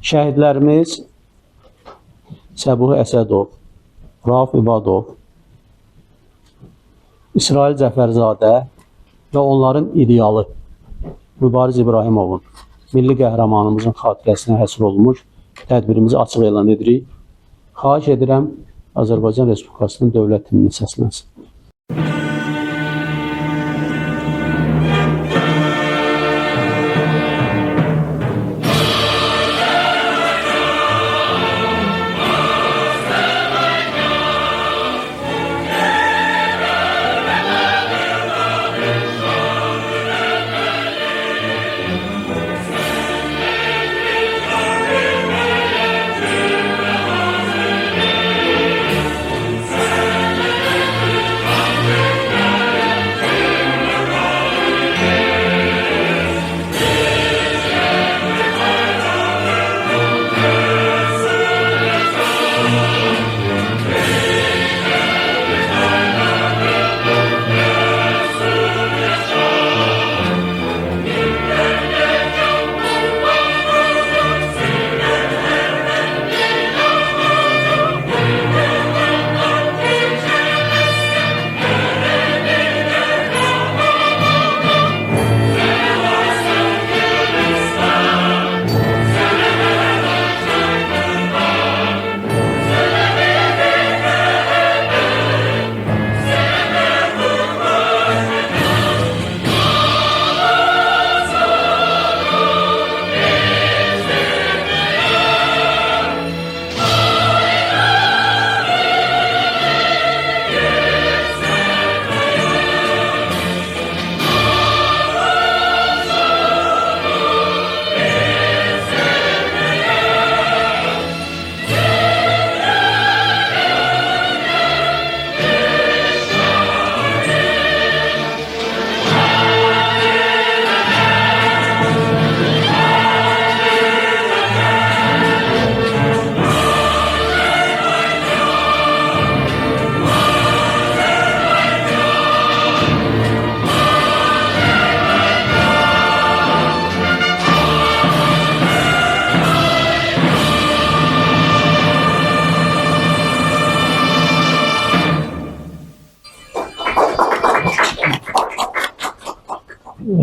Şəhidlərimiz Səbuhi Əsədov, Rauf İbadov, İsrail Cəfərzadə və onların idealı Mübariz İbrahimovun, milli qəhrəmanımızın xatirəsinə həsr olmuş tədbirimizi açıq elan edirik. Xahiş edirəm, Azərbaycan Respublikasının dövlət himni səslənsin.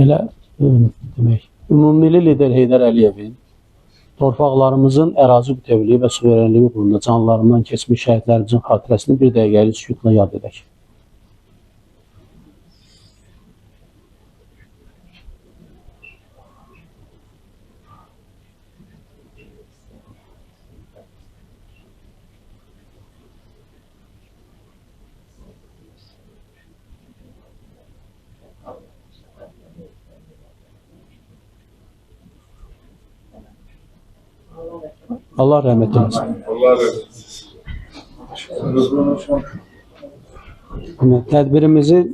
Elə demək, ümummilli lider Heydər Əliyevin torpaqlarımızın ərazi bütövlüyü və suverenliyi uğrunda canlarından keçmiş şəhidlərimizin xatirəsini bir dəqiqəlik sükutla yad edək. Allah rəhmət eylesin. Allah rəhmət eylesin. Tədbirimizin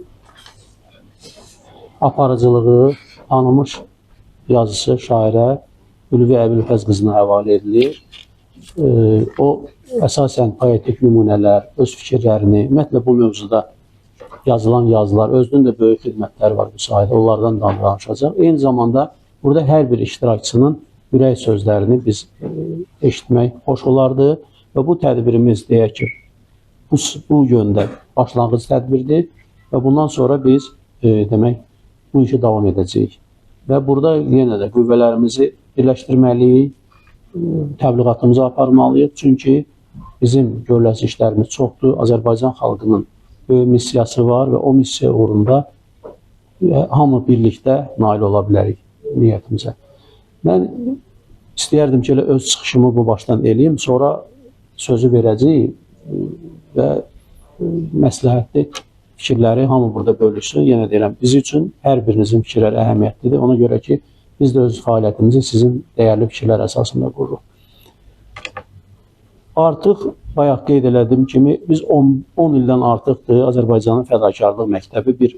aparıcılığı tanınmış yazısı şairə Ülvi Əbülfəz qızına həvalə edilir. O əsasən poetik nümunələr, öz fikirlərini, ümumiyyətlə bu mövzuda yazılan yazılar, özünün də böyük xidmətləri var bu sahədə, onlardan da danışacaq. Eyni zamanda burada hər bir iştirakçının ürək sözlərini biz eşitmək xoş olardı və bu tədbirimiz deyək ki, bu yöndə başlanğıc tədbirdir və bundan sonra biz demək bu işi davam edəcəyik. Və burada yenə də qüvvələrimizi birləşdirməliyik, təbliğatımızı aparmalıyıq. Çünki bizim görüləsi işlərimiz çoxdur. Azərbaycan xalqının böyük missiyası var və o missiya uğrunda hamı birlikdə nail ola bilərik niyyətimizə. Mən istəyərdim ki, öz çıxışımı bu başdan eləyim, sonra sözü verəcəyim və məsləhətli fikirləri hamı burada bölüşsün. Yenə deyirəm, biz üçün hər birinizin fikirləri əhəmiyyətlidir. Ona görə ki, biz də öz fəaliyyətimizi sizin dəyərli fikirlər əsasında qururuq. Artıq bayaq qeyd elədim kimi, biz 10 ildən artıqdır Azərbaycanın fədakarlıq məktəbi bir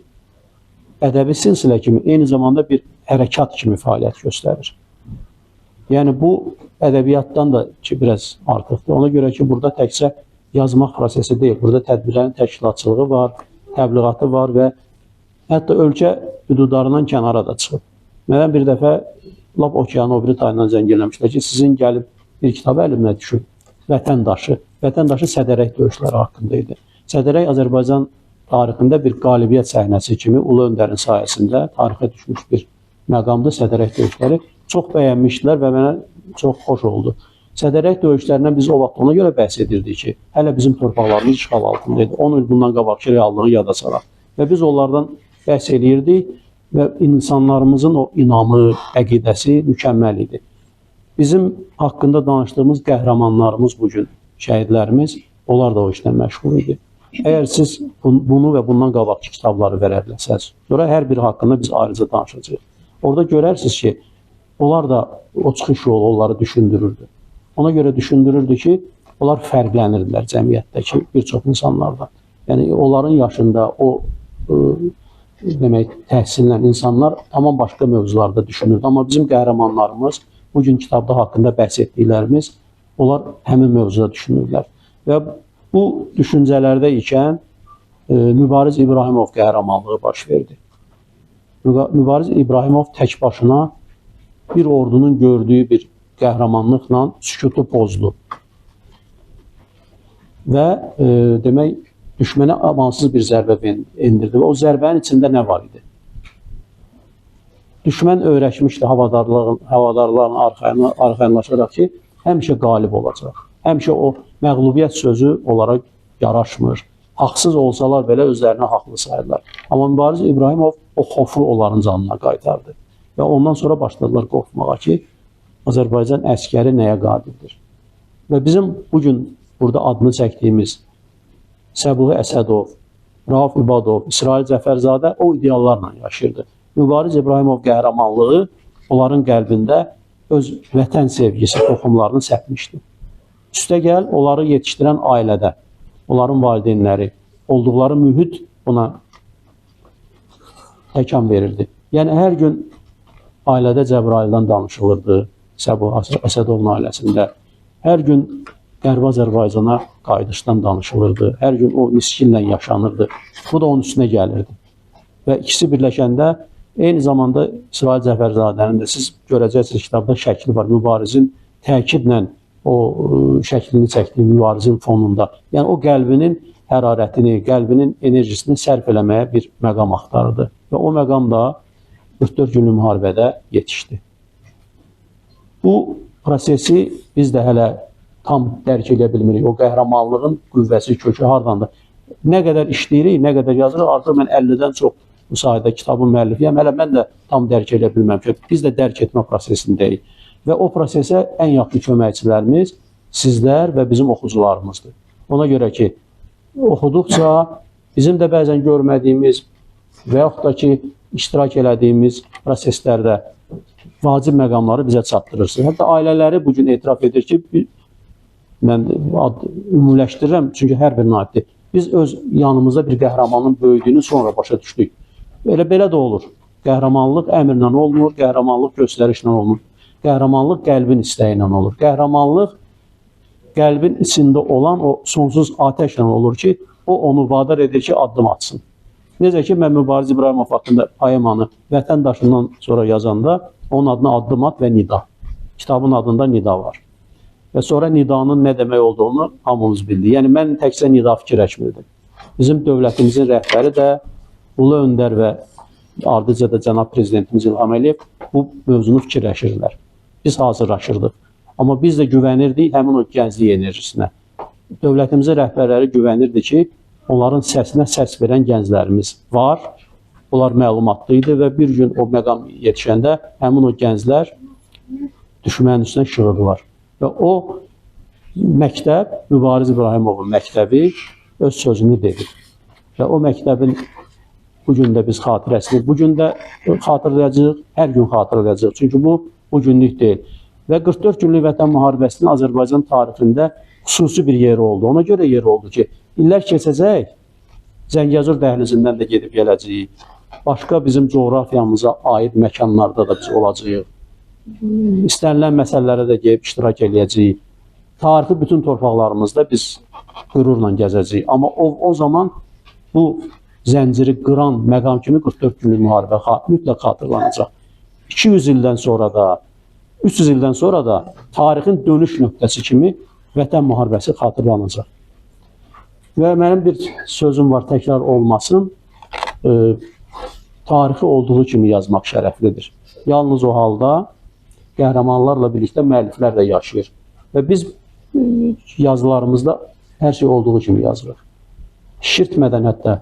ədəbi silsilə kimi, eyni zamanda bir hərəkat kimi fəaliyyət göstərir. Yəni bu ədəbiyyatdan da ki, biraz artıqdır. Ona görə ki, burada təkcə yazmaq prosesi deyil. Burada tədbirlərin təşkilatçılığı var, təbliğatı var və hətta ölkə hüdudlarından kənara da çıxıb. Mənə bir dəfə lap okeanın o biri tayından zəng eləmişlər ki, sizin gəlib bir kitabı əlimə düşüb. Vətəndaşı. Vətəndaşı Sədərək döyüşləri haqqında idi. Sədərək Azərbaycan tarixində bir qalibiyyət səhnəsi kimi Ulu Öndərin sayəsində tarixə düşmüş bir məqamdır Sədərək döyüşləri. Çox bəyənmişdilər və mənə çox xoş oldu. Sədərək döyüşlərindən biz o vaxt ona görə bəhs edirdik ki, hələ bizim torpaqlarımız işğal altındaydı. 10 il bundan qabaqki reallığı yada salaq. Və biz onlardan bəhs edirdik və insanlarımızın o inamı, əqidəsi mükəmməl idi. Bizim haqqında danışdığımız qəhrəmanlarımız bugün, şəhidlərimiz, onlar da o işlə məşğul idi. Əgər siz bunu və bundan qabaqki kitabları verə biləsəz, sonra hər biri haqqında biz ayrıca danışacağıq. Orada görərsiniz ki, onlar da o çıxış yolu onları düşündürürdü. Ona görə düşündürürdü ki, onlar fərqlənirdilər cəmiyyətdəki bir çox insanlardan. Yəni, onların yaşında o demək, təhsillə insanlar tamam başqa mövzularda düşünürdü. Amma bizim qəhrəmanlarımız, bugün kitabda haqqında bəhs etdiklərimiz, onlar həmin mövzuda düşünürlər. Və bu düşüncələrdə ikən Mübariz İbrahimov qəhrəmanlığı baş verdi. Mübariz İbrahimov tək başına bir ordunun gördüyü bir qəhrəmanlıqla sükutu pozdu. Və demək, düşmənə amansız bir zərbə endirdi. Və o zərbənin içində nə var idi? Düşmən öyrəşmişdi havadarların arxayınlaşaraq ki, həmişə qalib olacaq. Həmişə o məğlubiyyət sözü onlara yaraşmır. Haqsız olsalar belə özlərini haqlı sayırlar. Amma Mübariz İbrahimov o xofu onların canına qaytardı. Və ondan sonra başladılar qorxmağa ki, Azərbaycan əskəri nəyə qadirdir. Və bizim bugün burada adını çəkdiyimiz Səbuhi Əsədov, Rauf İbadov, İsrail Cəfərzadə o ideallarla yaşayırdı. Mübariz İbrahimov qəhrəmanlığı onların qəlbində öz vətən sevgisi toxumlarını səpmişdi. Üstəgəl, onları yetişdirən ailədə, onların valideynləri, olduqları mühit buna təkan verirdi. Yəni, hər gün ailədə Cəbrayildən danışılırdı, Səbuh Əsədovun ailəsində. Hər gün Qərbi Azərbaycana qayıdışdan danışılırdı. Hər gün o niskinlə yaşanırdı. Bu da onun üstünə gəlirdi. Və ikisi birləşəndə, eyni zamanda İsrail Cəfərzadənin də siz görəcəksiniz, kitabda şəkli var. Mübarizin təkidlə o şəklini çəkdiyi mübarizin fonunda. Yəni, o qəlbinin hərarətini, qəlbinin enerjisini sərf eləməyə bir məqam axtarırdı. Və o məqam da 44 günlük müharibədə yetişdi. Bu prosesi biz də hələ tam dərk edə bilmirik. O qəhrəmanlığın qüvvəsi, kökü hardandır? Nə qədər işləyirik, nə qədər yazırıq, artıq mən 50-dən çox bu sayədə kitabın müəllifiyəm. Hələ mən də tam dərk edə bilməm ki, biz də dərk etmə prosesindəyik. Və o prosesə ən yaxın köməkçilərimiz sizlər və bizim oxucularımızdır. Ona görə ki, oxuduqca bizim də bəzən görmədiyimiz və yaxud da ki, iştirak elədiyimiz proseslərdə vacib məqamları bizə çatdırırsınız. Hətta ailələri bugün etiraf edir ki, mən ümumiləşdirirəm, çünki hər birinin aiddir. Biz öz yanımızda bir qəhrəmanın böyüdüyünü sonra başa düşdük. Belə də olur. Qəhrəmanlıq əmrlə olmur, qəhrəmanlıq göstərişlə olmur. Qəhrəmanlıq qəlbin istəyi ilə olur. Qəhrəmanlıq qəlbin içində olan o sonsuz atəşlə olur ki, o onu vadar edir ki, addım atsın. Necə ki, mən Mübariz İbrahimov haqqında poemanı vətəndaşından sonra yazanda onun adına addım at və nida. Kitabın adında nida var. Və sonra nidanın nə demək olduğunu hamımız bildi. Yəni, mən təkcə nida fikirləşmirdim. Bizim dövlətimizin rəhbəri də Ulu Öndər və ardıca da cənab prezidentimiz İlham Əliyev bu mövzunu fikirləşirlər. Biz hazırlaşırdıq. Amma biz də güvənirdik həmin o gənclik enerjisinə. Dövlətimizin rəhbərləri güvənirdi ki, onların səsinə səs verən gənclərimiz var. Onlar məlumatlı idi və bir gün o məqam yetişəndə həmin o gənclər düşmənin üstünə şığırdılar. Və o məktəb, Mübariz İbrahimovun məktəbi öz sözünü dedi. Və o məktəbin bugün də biz xatirəsini, bugün də xatırlayacağıq, hər gün xatırlayacağıq. Çünki bu günlük deyil. Və 44 günlük vətən müharibəsinin Azərbaycan tarixində xüsusi bir yeri oldu. Ona görə yeri oldu ki, illər keçəcək, Zəngəzur dəhlizindən də gedib gələcəyik. Başqa bizim coğrafiyamıza aid məkanlarda da biz olacağıq. İstənilən məsələlərə də gəlib iştirak edəcəyik. Tarixi bütün torpaqlarımızda biz qürurla gəzəcəyik. Amma o zaman bu zənciri qıran məqam kimi 44 günlük müharibə mütləq xatırlanacaq. 200 ildən sonra da, 300 ildən sonra da tarixin dönüş nöqtəsi kimi Vətən müharibəsi xatırlanacaq. Və mənim bir sözüm var, təkrar olmasın. Tarixi olduğu kimi yazmaq şərəflidir. Yalnız o halda qəhrəmanlarla birlikdə müəlliflər də yaşayır. Və biz yazılarımızda hər şey olduğu kimi yazırıq. Şişirtmədən, hətta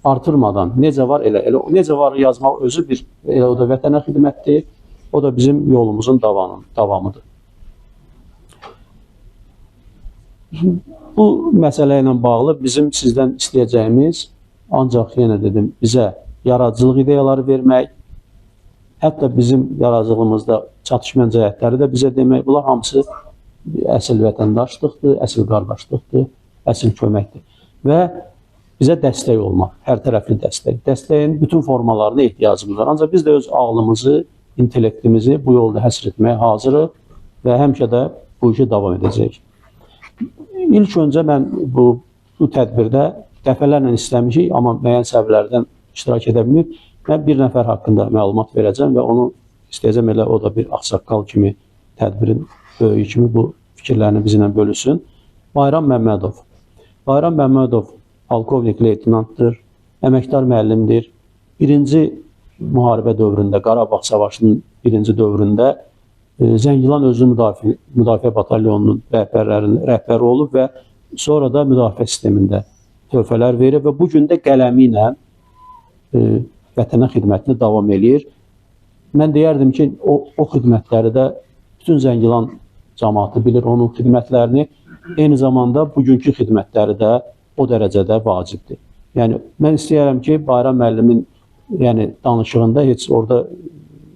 artırmadan, necə var elə necə var yazmaq özü bir, elə o da vətənə xidmətdir, o da bizim yolumuzun davamıdır. Bu məsələ ilə bağlı bizim sizdən istəyəcəyimiz ancaq yenə dedim, bizə yaradıcılıq ideyaları vermək, hətta bizim yaradıcılığımızda çatışmayan cəhətləri də bizə demək, bunlar hamısı əsl vətəndaşlıqdır, əsl qardaşlıqdır, əsl köməkdir. Və bizə dəstək olmaq, hər tərəfli dəstək. Dəstəyin bütün formalarına ehtiyacımız var. Ancaq biz də öz ağlımızı, intellektimizi bu yolda həsr etməyə hazırıq və həmişə də bu işi davam edəcəyik. İlk öncə mən bu tədbirdə dəfələrlə istəmişik, amma müəyyən səbəblərdən iştirak edə bilməyib. Mən bir nəfər haqqında məlumat verəcəm və onu istəyəcəm elə o da bir ağsaqqal kimi, tədbirin böyüyü kimi bu fikirlərini bizimlə bölüşsün. Bayram Məmmədov. Bayram Məmmədov polkovnik leytenantdır, əməkdar müəllimdir. Birinci müharibə dövründə, Qarabağ Savaşının birinci dövründə Zəngilan özü müdafiə batalyonunun rəhbəri olub və sonra da müdafiə sistemində töhfələr verir və bu gün də qələmi ilə vətənə xidmətini davam edir. Mən deyərdim ki, o xidmətləri də bütün Zəngilan cəmaatı bilir onun xidmətlərini. Eyni zamanda bugünkü xidmətləri də o dərəcədə vacibdir. Yəni, mən istəyərəm ki, Bayram müəllimin danışığında heç orada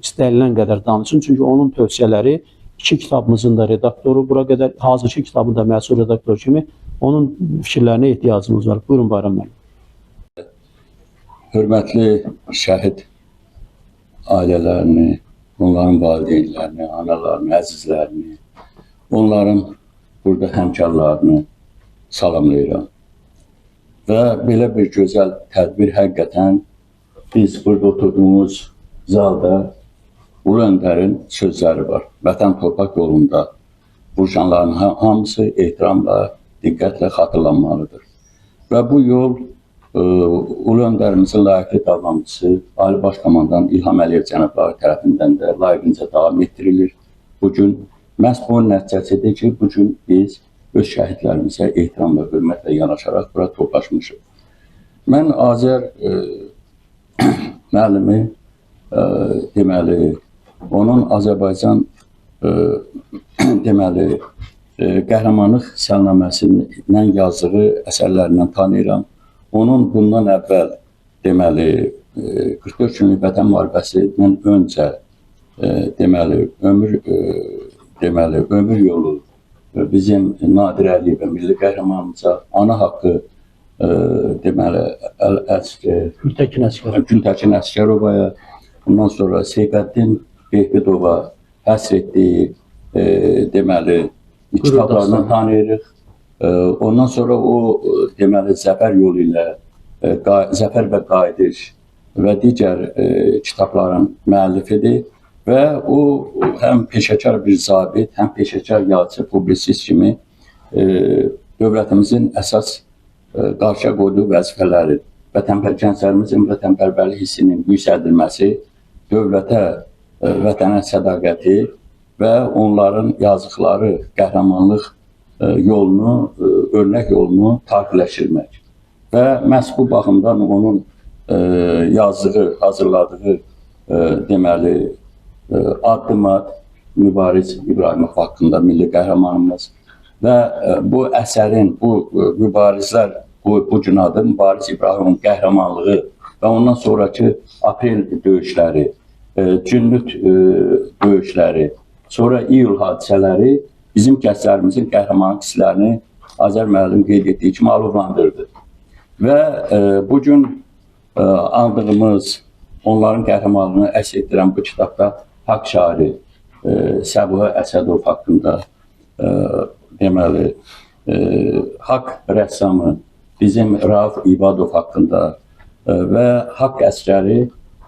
istənilən qədər danışın. Çünki onun tövsiyələri 2 kitabımızın da redaktoru, bura qədər hazırki kitabın da məsul redaktoru kimi onun fikirlərinə ehtiyacımız var. Buyurun Bayram müəllim. Hörmətli şəhid ailələrini, onların valideynlərini, analarını, əzizlərini, onların burada həmkarlarını salamlayıram. Və belə bir gözəl tədbir həqiqətən biz burada oturduğumuz zalda Ulu Öndərin sözləri var. Vətən torpaq yolunda vuruşanların hamısı ehtiramla, diqqətlə xatırlanmalıdır. Və bu yol Ulu Öndərimizin layiqli davranıcısı Ali Baş Komandan İlham Əliyev cənabları tərəfindən də layiqincə davam etdirilir. Bugün məhz bunun nəticəsidir ki, bugün biz öz şəhidlərimizə ehtiram və hörmətlə yanaşaraq bura toplaşmışıq. Mən Azər müəllimi deməli, onun Azərbaycan deməli, qəhrəmanlıq səlnaməsindən yazdığı əsərlərindən tanıyıram. Onun bundan əvvəl deməli, 44 günlük vətən müharibəsindən öncə deməli, ömür yolu bizim Nadir Əliyevə, milli qəhrəmanımıza, ana haqqı deməli, Gültəkin Əsgərovaya, ondan sonra Seyfəddin Behbudova həsr etdiyi deməli, kitablarını tanıyırıq. Ondan sonra o deməli, Zəfər yolu ilə Zəfər və Qayıdış və digər kitabların müəllifidir və o həm peşəkar bir zabit, həm peşəkar yazıcı, publisist kimi dövlətimizin əsas qarşıya qoyduğu vəzifələri, gənclərimizin vətənpərvərlik hissinin yüksəldilməsi, dövlətə, vətənə sədaqəti və onların yazdıqları qəhrəmanlıq yolunu, örnək yolunu tarixləşdirmək. Və məhz bu baxımdan onun yazdığı, hazırladığı deməli, addım-ad Mübariz İbrahimov haqqında milli qəhrəmanımız və bu əsərin, bu mübarizlər, bu gün adı Mübariz İbrahimovun qəhrəmanlığı və ondan sonraki aprel döyüşləri, Cünnüt döyüşləri, sonra iyul hadisələri bizim kəslərimizin qəhrəmanlıq hisslərini Azər müəllim qeyd etdiyi kimi alovlandırdı. Və bugün andığımız, onların qəhrəmanlığını əks etdirən bu kitabda haqq şairi Səbuhə Əsədov haqqında, deməli, haqq rəssamı bizim Rauf İbadov haqqında və haqq əsgəri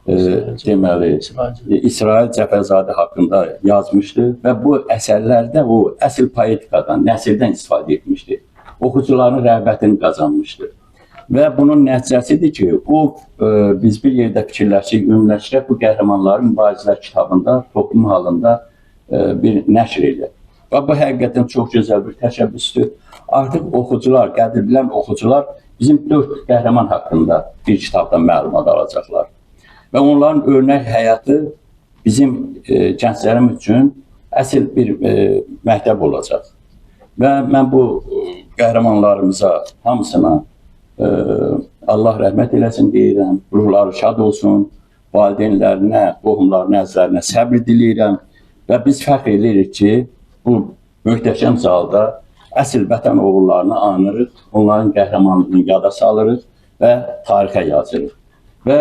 deməli, İsrail Cəfərzadə haqqında yazmışdı və bu əsərlərdə o əsl poetikadan, nəsrdən istifadə etmişdi. Oxucuların rəğbətini qazanmışdı. Və bunun nəticəsidir ki, biz bir yerdə fikirləşik, ümumiləşdirək bu qəhrəmanların mübarizələr kitabında, toplum halında bir nəşr edir. Və bu həqiqətən çox gözəl bir təşəbbüsdür. Artıq oxucular, qədir bilən oxucular bizim 4 qəhrəman haqqında bir kitabdan məlumat alacaqlar. Və onların örnək həyatı bizim gənclərimiz üçün əsl bir məktəb olacaq. Və mən bu qəhrəmanlarımıza, hamısına Allah rəhmət eləsin deyirəm, ruhları şad olsun, valideynlərinə, qohumlarına, əzizlərinə səbr diləyirəm və biz fəxr edirik ki, bu möhtəşəm zalda əsl vətən oğullarını anırıq, onların qəhrəmanlığını yada salırıq və tarixə yazırıq. Və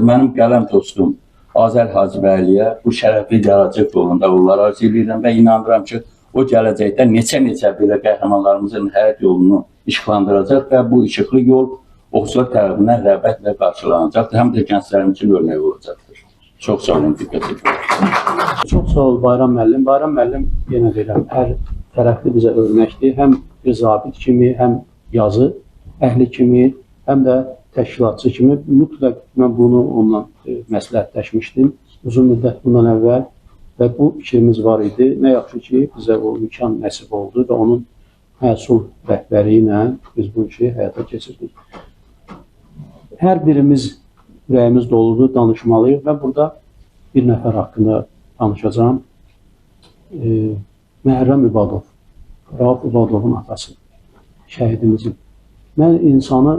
mənim qələm dostum Azər Hacıbəyliyə bu şərəfli gələcək yolunda uğurlar arzu edirəm və inanıram ki, o gələcəkdə neçə belə qəhrəmanlarımızın həyat yolunu işıqlandıracaq və bu işıqlı yol oxucular tərəfindən rəğbətlə qarşılanacaqdır. Həm də gənclərimiz üçün örnək olacaqdır. Çox sağ olun, diqqət edin. Çox sağ ol Bayram müəllim. Bayram müəllim yenə deyirəm, hər tərəfli bizə örnəkdir. Həm bir zabit kimi, həm yazı əhli kimi, həm də təşkilatçı kimi. Mütləq mən bunu onunla məsləhətləşmişdim uzun müddət bundan əvvəl və bu fikrimiz var idi. Nə yaxşı ki, bizə o imkan nəsib oldu və onun məsul rəhbəri ilə biz bu işi həyata keçirdik. Hər birimiz ürəyimiz doludur, danışmalıyıq və burada bir nəfər haqqında danışacağım. Məhərrəm İbadov, Rauf İbadovun atası, şəhidimizin. Mən insanı,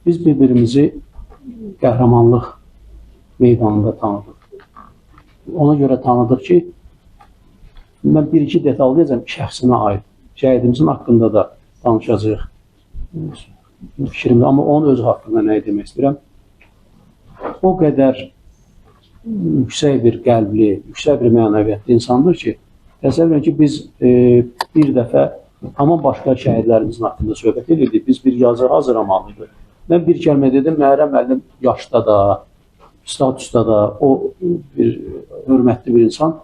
biz bir-birimizi qəhrəmanlıq meydanında tanıdıq. Ona görə tanıdıq ki, mən bir-iki detal deyəcəm şəxsinə aid. Şəhidimizin haqqında da danışacağıq fikrimdə, amma onun özü haqqında nə demək istəyirəm. O qədər yüksək bir qəlbli, yüksək bir mənəviyyətli insandır ki, təsəvvür edin ki, biz bir dəfə tamam başqa şəhidlərimizin haqqında söhbət edirdik. Biz bir yazı hazırlamalıydıq. Mən bir kəlmə dedim, Məhərrəm müəllim yaşda da, statusda da, o bir hörmətli bir insan.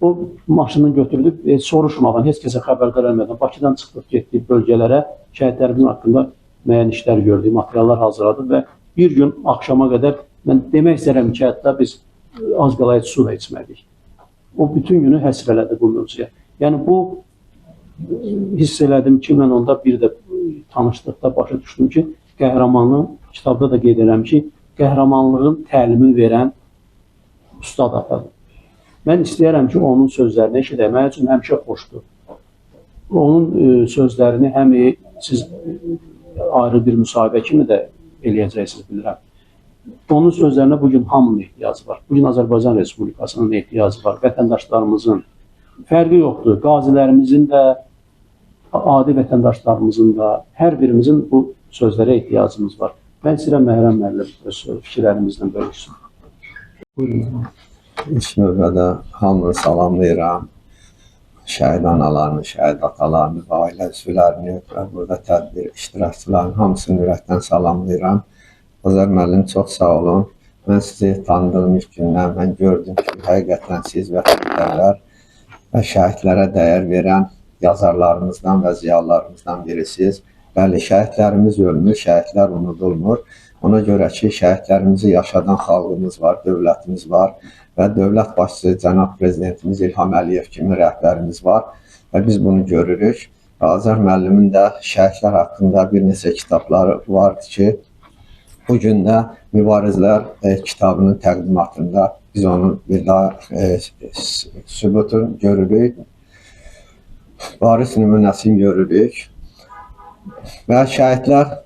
O maşını götürdük, soruşmadan, heç kəsə xəbərdar eləmədən Bakıdan çıxdıq, getdik bölgələrə, şəhidlərimizin haqqında müəyyən işlər gördük, materiallar hazırladıq və bir gün axşama qədər mən demək istəyirəm ki, hətta biz az qalaya su da içmədik. O bütün günü həsr elədi bu mövzuya. Yəni bu hiss elədim ki, mən onda bir də tanışlıqda başa düşdüm ki, qəhrəmanlığın, kitabda da qeyd edirəm ki, qəhrəmanlığın təlimi verən ustad atadır. Mən istəyərəm ki, onun sözlərini eşidək, mənim üçün həmişə xoşdur. Onun sözlərini həm siz ayrı bir müsahibə kimi də eləyəcəksiniz, bilirəm. Onun sözlərinə bugün hamının ehtiyacı var. Bugün Azərbaycan Respublikasının ehtiyacı var, vətəndaşlarımızın. Fərqi yoxdur, qazilərimizin də, adi vətəndaşlarımızın da, hər birimizin bu sözlərə ehtiyacımız var. Mən istəyirəm Məhərrəm müəllim öz fikirlərimizdən bölüşsün. Buyurun. İlk növbədə hamını salamlayıram. Şəhid analarını, şəhid atalarını və ailə üzvlərini və burada tədbir iştirakçılarının hamısını ürəkdən salamlayıram. Azər müəllim, çox sağ olun. Mən sizi tanıdığım ilk gündən mən gördüm ki, həqiqətən siz vətənpərvər və şəhidlərə dəyər verən yazarlarımızdan və ziyalılarımızdan birisiniz. Bəli, şəhidlərimiz ölmür, şəhidlər unudulmur. Ona görə ki, şəhidlərimizi yaşadan xalqımız var, dövlətimiz var və dövlət başçısı cənab prezidentimiz İlham Əliyev kimi rəhbərimiz var və biz bunu görürük. Azər müəllimin də şəhidlər haqqında bir neçə kitabları vardı ki, bu gün də Mübarizlər kitabının təqdimatında biz onun bir daha sübutunu görürük, varis nümunəsini görürük və şəhidlər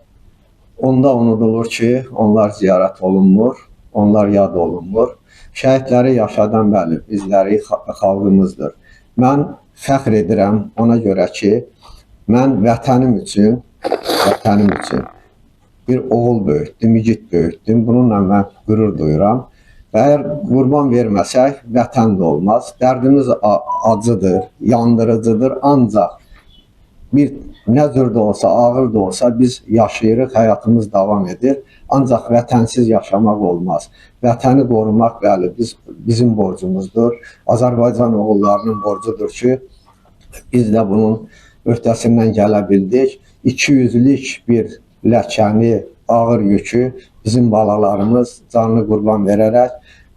onda unudulur ki, onlar ziyarət olunmur, onlar yad olunmur. Şəhidləri yaşadan bəli, bizləri xalqımızdır. Mən fəxr edirəm ona görə ki, mən vətənim üçün bir oğul böyütdüm, igid böyütdüm. Bununla mən qürur duyuram. Və əgər qurban verməsək, vətən də olmaz. Dərdimiz acıdır, yandırıcıdır. Ancaq bir nə cür də olsa, ağır da olsa biz yaşayırıq, həyatımız davam edir. Ancaq vətənsiz yaşamaq olmaz. Vətəni qorumaq, bəli, bizim borcumuzdur. Azərbaycan oğullarının borcudur ki, biz də bunun öhdəsindən gələ bildik. 200-lük bir ləkəni, ağır yükü bizim balalarımız canlı qurban verərək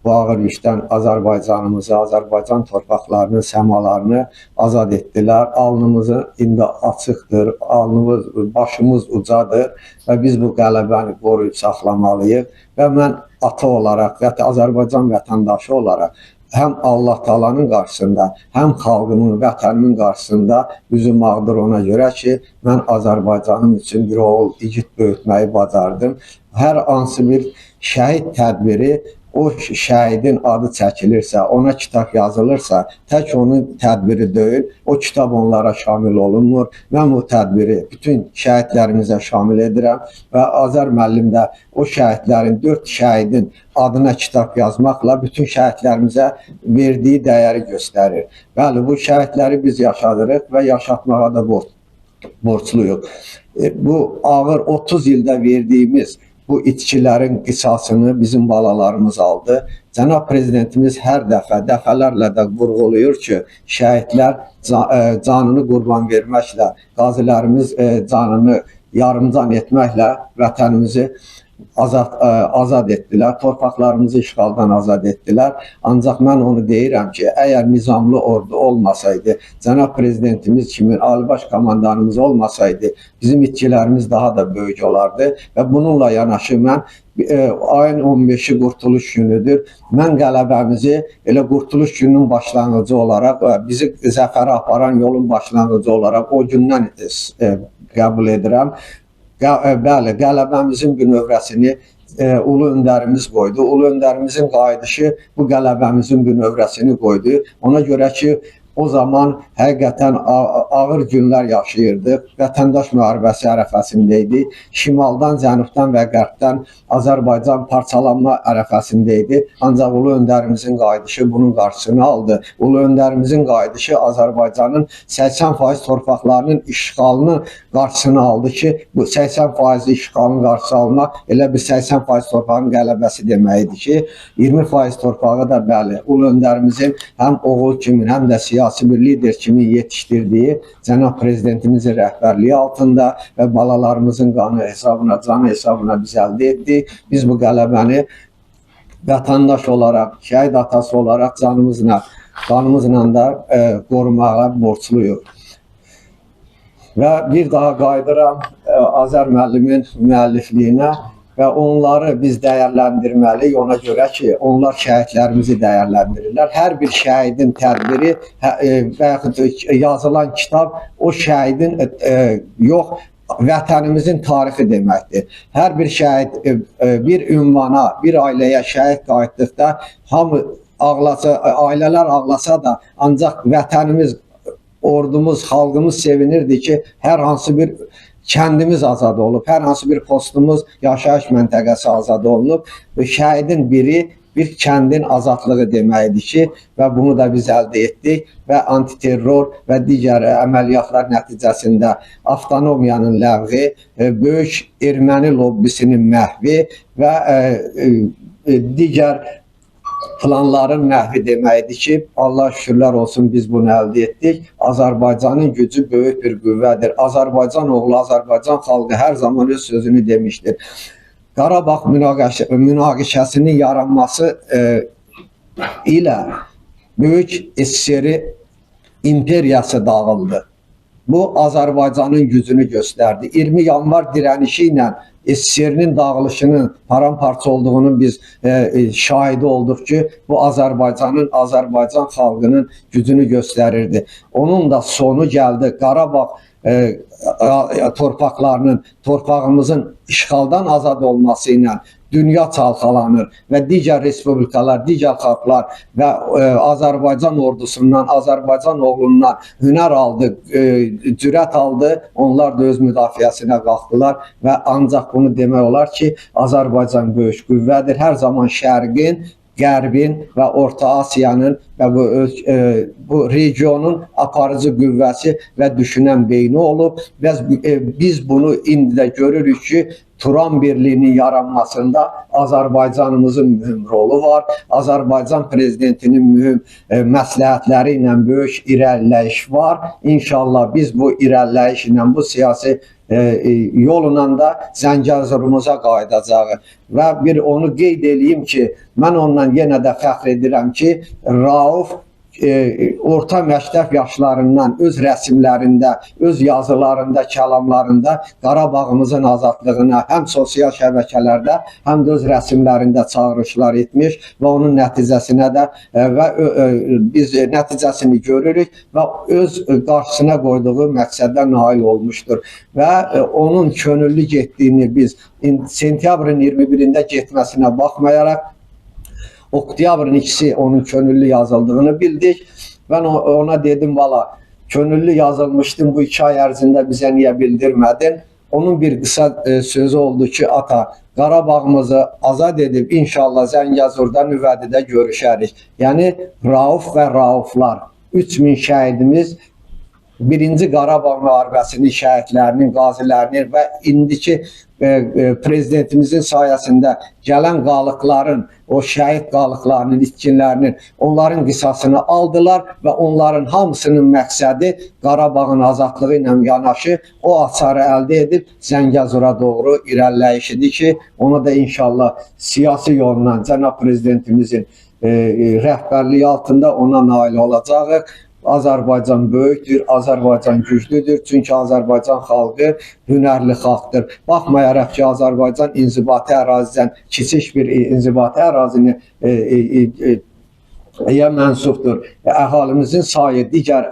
bu ağır yükdən Azərbaycanımızı, Azərbaycan torpaqlarını, səmalarını azad etdilər. Alnımızı indi açıqdır, alnımız, başımız ucadır və biz bu qələbəni qoruyub saxlamalıyıq. Və mən ata olaraq və Azərbaycan vətəndaşı olaraq həm Allah Taala'nın qarşısında, həm xalqımın, vətənimin qarşısında üzüm ağdır ona görə ki, mən Azərbaycanım üçün bir oğul, igid böyütməyi bacardım. Hər hansı bir şəhid tədbiri, o şəhidin adı çəkilirsə, ona kitab yazılırsa, tək onun tədbiri deyil, o kitab onlara şamil olunmur. Mən bu tədbiri bütün şəhidlərimizə şamil edirəm və Azər müəllim də o şəhidlərin, 4 şəhidin adına kitab yazmaqla bütün şəhidlərimizə verdiyi dəyəri göstərir. Bəli, bu şəhidləri biz yaşadırıq və yaşatmağa da borcluyuq. Bu ağır 30 ildə verdiyimiz bu itkilərin qisasını bizim balalarımız aldı. Cənab Prezidentimiz hər dəfələrlə də vurğulayır ki, şəhidlər canını qurban verməklə, qazilərimiz canını yarımcan etməklə vətənimizi azad etdilər, torpaqlarımızı işğaldan azad etdilər. Ancaq mən onu deyirəm ki, əgər nizamlı ordu olmasaydı, Cənab Prezidentimiz kimi Ali Baş Komandanımız olmasaydı, bizim itkilərimiz daha da böyük olardı. Və bununla yanaşı mən ayın 15-i Qurtuluş günüdür. Mən qələbəmizi elə Qurtuluş gününün başlanğıcı olaraq, bizi zəfərə aparan yolun başlanğıcı olaraq o gündən qəbul edirəm. Bəli, qələbəmizin bünövrəsini Ulu Öndərimiz qoydu. Ulu Öndərimizin qayıdışı bu qələbəmizin bünövrəsini qoydu. Ona görə ki, o zaman həqiqətən ağır günlər yaşayırdıq. Vətəndaş müharibəsi ərəfəsində idi. Şimaldan, cənubdan və qərbdən Azərbaycan parçalanma ərəfəsində idi. Ancaq Ulu Öndərimizin qayıdışı bunun qarşısını aldı. Ulu Öndərimizin qayıdışı Azərbaycanın 80% torpaqlarının işğalının qarşısını aldı ki, bu 80% işğalının qarşısı almaq elə bir 80% torpağın qələbəsi deməkdir ki, 20% torpağı da bəli, Ulu Öndərimizin həm oğul kimi, həm də siyasi bir lider kimi yetişdirdiyi Cənab Prezidentimizin rəhbərliyi altında və balalarımızın qanı hesabına, canı hesabına biz əldə etdik. Biz bu qələbəni vətəndaş olaraq, şəhid atası olaraq qanımızla da qorumağa borcluyuq. Və bir daha qayıdıram Azər müəllimin müəllifliyinə və onları biz dəyərləndirməliyik. Ona görə ki, onlar şəhidlərimizi dəyərləndirirlər. Hər bir şəhidin tədbiri və yaxud yazılan kitab o şəhidin yox, vətənimizin tarixi deməkdir. Hər bir şəhid bir ünvana, bir ailəyə şəhid qayıtdıqda hamı ağlasa, ailələr ağlasa da ancaq vətənimiz, ordumuz, xalqımız sevinirdi ki, hər hansı bir kəndimiz azad olub, hər hansı bir postumuz, yaşayış məntəqəsi azad olunub və şəhidin biri bir kəndin azadlığı deməkdir ki, və bunu da biz əldə etdik və antiterror və digər əməliyyatlar nəticəsində avtonomiyanın ləğvi, böyük erməni lobbisinin məhvi və digər planların məhvi deməkdir ki, Allah şükürlər olsun biz bunu əldə etdik. Azərbaycanın gücü böyük bir qüvvədir. Azərbaycan oğlu, Azərbaycan xalqı hər zaman öz sözünü demişdir. Qarabağ münaqişəsinin yaranması ilə böyük SSR imperiyası dağıldı. Bu Azərbaycanın gücünü göstərdi. 20 yanvar dirənişi ilə SSR-nin dağılışının paramparça olduğunun biz şahidi olduq ki, bu Azərbaycan xalqının gücünü göstərirdi. Onun da sonu gəldi. Qarabağ torpağımızın işğaldan azad olması ilə dünya çalxalanır və digər respublikalar, digər xalqlar və Azərbaycan ordusundan, Azərbaycan oğlundan hünər aldı, cürət aldı, onlar da öz müdafiəsinə qalxdılar və ancaq bunu demək olar ki, Azərbaycan böyük qüvvədir. Hər zaman şərqin Qərbin və Orta Asiyanın və bu regionun aparıcı qüvvəsi və düşünən beyni olub. Biz bunu indi də görürük ki, Turan birliyinin yaranmasında Azərbaycanımızın mühüm rolu var. Azərbaycan prezidentinin mühüm məsləhətləri ilə böyük irəliləyiş var. İnşallah biz bu irəliləyiş ilə, bu siyasi yolla da Zəngəzurumuza qayıdacağıq. Və onu qeyd edeyim ki, mən ondan yenə də fəxr edirəm ki, Rauf orta məktəb yaşlarından öz rəsmlərində, öz yazılarında, kəlamlarında Qarabağımızın azadlığına həm sosial şəbəkələrdə, həm də öz rəsmlərində çağırışlar etmiş və onun nəticəsinə də biz nəticəsini görürük və öz qarşısına qoyduğu məqsədə nail olmuşdur. Və onun könüllü getdiyini biz sentyabrın 21-də getməsinə baxmayaraq, oktyabrın 2-si onun könüllü yazıldığını bildik. Ben ona dedim, valla könüllü yazılmıştım, bu 2 ay ərzində bizə niyə bildirmədin? Onun bir kısa sözü oldu ki, ata, Qarabağımızı azad edib inşallah Zəngəzurda Nüvədidə görüşərik. Yəni Rauf və Rauflar, 3000 şəhidimiz 1-ci Qarabağ müharibəsinin şəhidlərinin, qazilərinin və indiki prezidentimizin sayəsində gələn qalıqların, o şəhid qalıqlarının, itkinlərinin, onların qisasını aldılar və onların hamısının məqsədi Qarabağın azadlığı ilə yanaşı o açarı əldə edib Zəngəzura doğru irəliləyişidir ki, ona da inşallah siyasi yolla cənab prezidentimizin rəhbərliyi altında ona nail olacağıq. Azərbaycan böyükdür, Azərbaycan güclüdür. Çünki Azərbaycan xalqı hünərli xalqdır. Baxmayaraq ki, Azərbaycan inzibati ərazidən kiçik bir inzibati ərazini mənsubdur. Əhalimizin sayı digər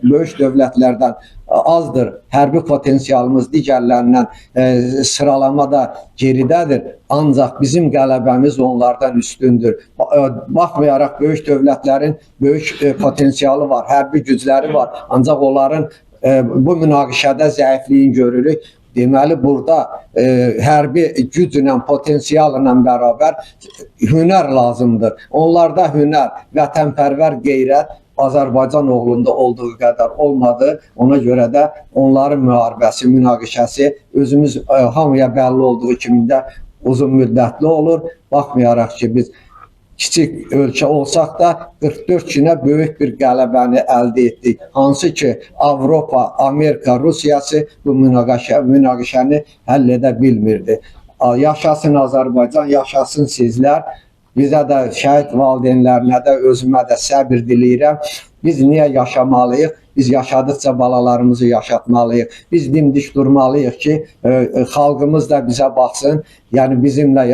böyük dövlətlərdən azdır. Hərbi potensialımız digərlərindən sıralamada geridədir. Ancaq bizim qələbəmiz onlardan üstündür. Baxmayaraq böyük dövlətlərin böyük potensialı var, hərbi gücləri var. Ancaq onların bu münaqişədə zəifliyini görürük. Deməli, burada hərbi güclə, potensialına bərabər hünər lazımdır. Onlarda hünər, vətənpərvər qeyrət Azərbaycan oğlunda olduğu qədər olmadı. Ona görə də onların müharibəsi, münaqişəsi özümüz hamıya bəlli olduğu kimi də uzun müddətli olur. Baxmayaraq ki, biz kiçik ölkə olsaq da 44 günə böyük bir qələbəni əldə etdik. Hansı ki, Avropa, Amerika, Rusiyası bu münaqişəni həll edə bilmirdi. Yaşasın Azərbaycan, yaşasın sizlər. Bizə də, şəhid valideynlərinə də, özümə də səbir diləyirəm. Biz niyə yaşamalıyıq? Biz yaşadıkça balalarımızı yaşatmalıyıq. Biz dimdik durmalıyıq ki, xalqımız da bizə baxsın, yəni bizimlə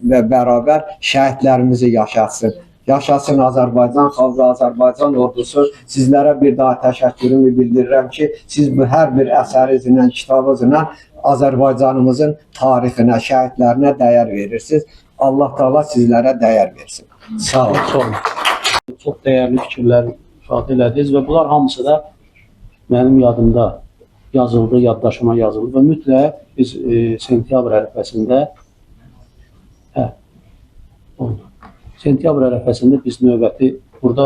bərabər şəhidlərimizi yaşatsın. Yaşasın Azərbaycan xalqı, Azərbaycan ordusu. Sizlərə bir daha təşəkkürümü bildirirəm ki, siz bu hər bir əsərinizlə, kitabınızla Azərbaycanımızın tarixinə, şəhidlərinə dəyər verirsiniz. Allah Teala sizlərə dəyər versin. Sağ olun. Sağ olun. Çox dəyərli fikirlər ifadə elədiniz və bunlar hamısı da mənim yadımda yazıldı, yaddaşıma yazıldı və mütləq biz sentyabr ərəfəsində sentyabr ərəfəsində biz növbəti burada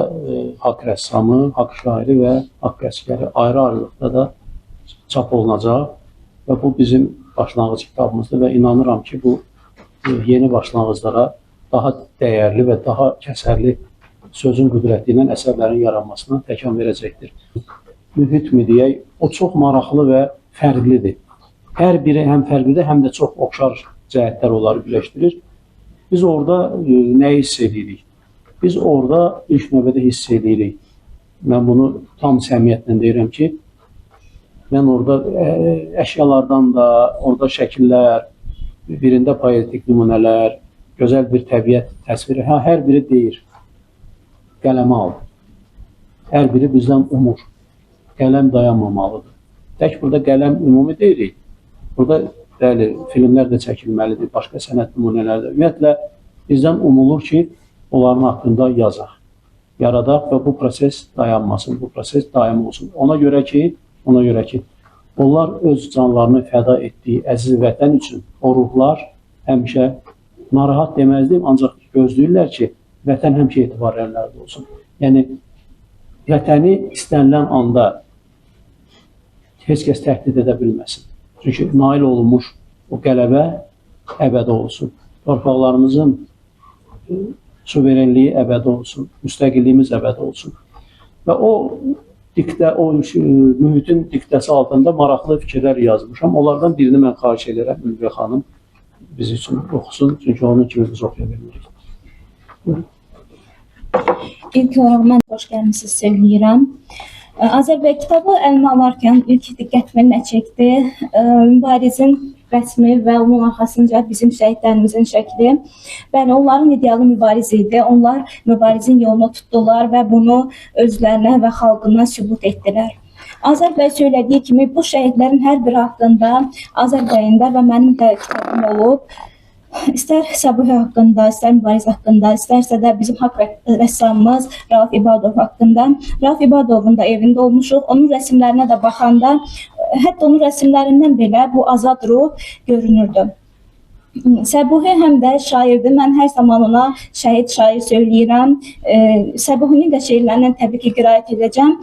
haqq rəssamı, haqq şairi və haqq əsgəri ayrı-ayrılıqda da çap olunacaq və bu bizim başlanğıc kitabımızdır və inanıram ki, bu yeni başlanğıclara daha dəyərli və daha kəsərli sözün qüdrəti ilə əsərlərin yaranmasına təkan verəcəkdir. Mühit mi deyək, o çox maraqlı və fərqlidir. Hər biri həm fərqlidir, həm də çox oxşar cəhətlər onları birləşdirir. Biz orada nəyi hiss edirik? Biz orada ilk növbədə hiss edirik. Mən bunu tam səmiyyətlə deyirəm ki, mən orada əşyalardan da, orada şəkillər, birində poetik nümunələr, gözəl bir təbiət təsviri, hər biri deyir, qələmə al. Hər biri bizdən umur, qələm dayanmamalıdır. Tək burada qələm ümumi deyirik. Burada bəli, filmlər də çəkilməlidir, başqa sənət nümunələri də. Ümumiyyətlə, bizdən umulur ki, onların haqqında yazaq, yaradaq və bu proses dayanmasın, bu proses daim olsun. Ona görə ki, onlar öz canlarını fəda etdiyi əziz vətən üçün o ruhlar həmişə narahat deməzdim, ancaq gözləyirlər ki, vətən həmişə etibar əllərdə olsun. Yəni, vətəni istənilən anda heç kəs təhdid edə bilməsin. Çünki nail olunmuş o qələbə əbədi olsun. Torpaqlarımızın suverenliyi əbədi olsun, müstəqilliyimiz əbədi olsun. Və o mühitin diktəsi altında maraqlı fikirlər yazmışam. Onlardan birini mən xahiş edirəm, Ülviyə xanım biz üçün oxusun. Çünki onun kimi biz oxuya bilmirik. İlk olaraq mən xoş gəlmisiniz söyləyirəm. Azərbaycan kitabı əlimə alarkən ilk diqqətimi nə çəkdi? Mübarizin rəsmi və onun arxasınca bizim şəhidlərimizin şəkli. Bəli, onların idealı mübariz idi. Onlar mübarizin yolunu tutdular və bunu özlərinə və xalqına sübut etdilər. Azərbəy söylədiyi kimi bu şəhidlərin hər biri haqqında Azərbaycanda və mənim də kitabım olub. İstər Səbuhi haqqında, istər mübariz haqqında, istərsə də bizim haqq rəssamımız Rauf İbadov haqqında. Rauf İbadovun da evində olmuşuq. Onun rəsmlərinə də baxanda, hətta onun rəsmlərindən belə bu azad ruh görünürdü. Səbuhi həm də şairdir. Mən hər zaman ona şəhid şair söyləyirəm. Səbuhinin də şeirlərindən təbii ki, qiraət edəcəm.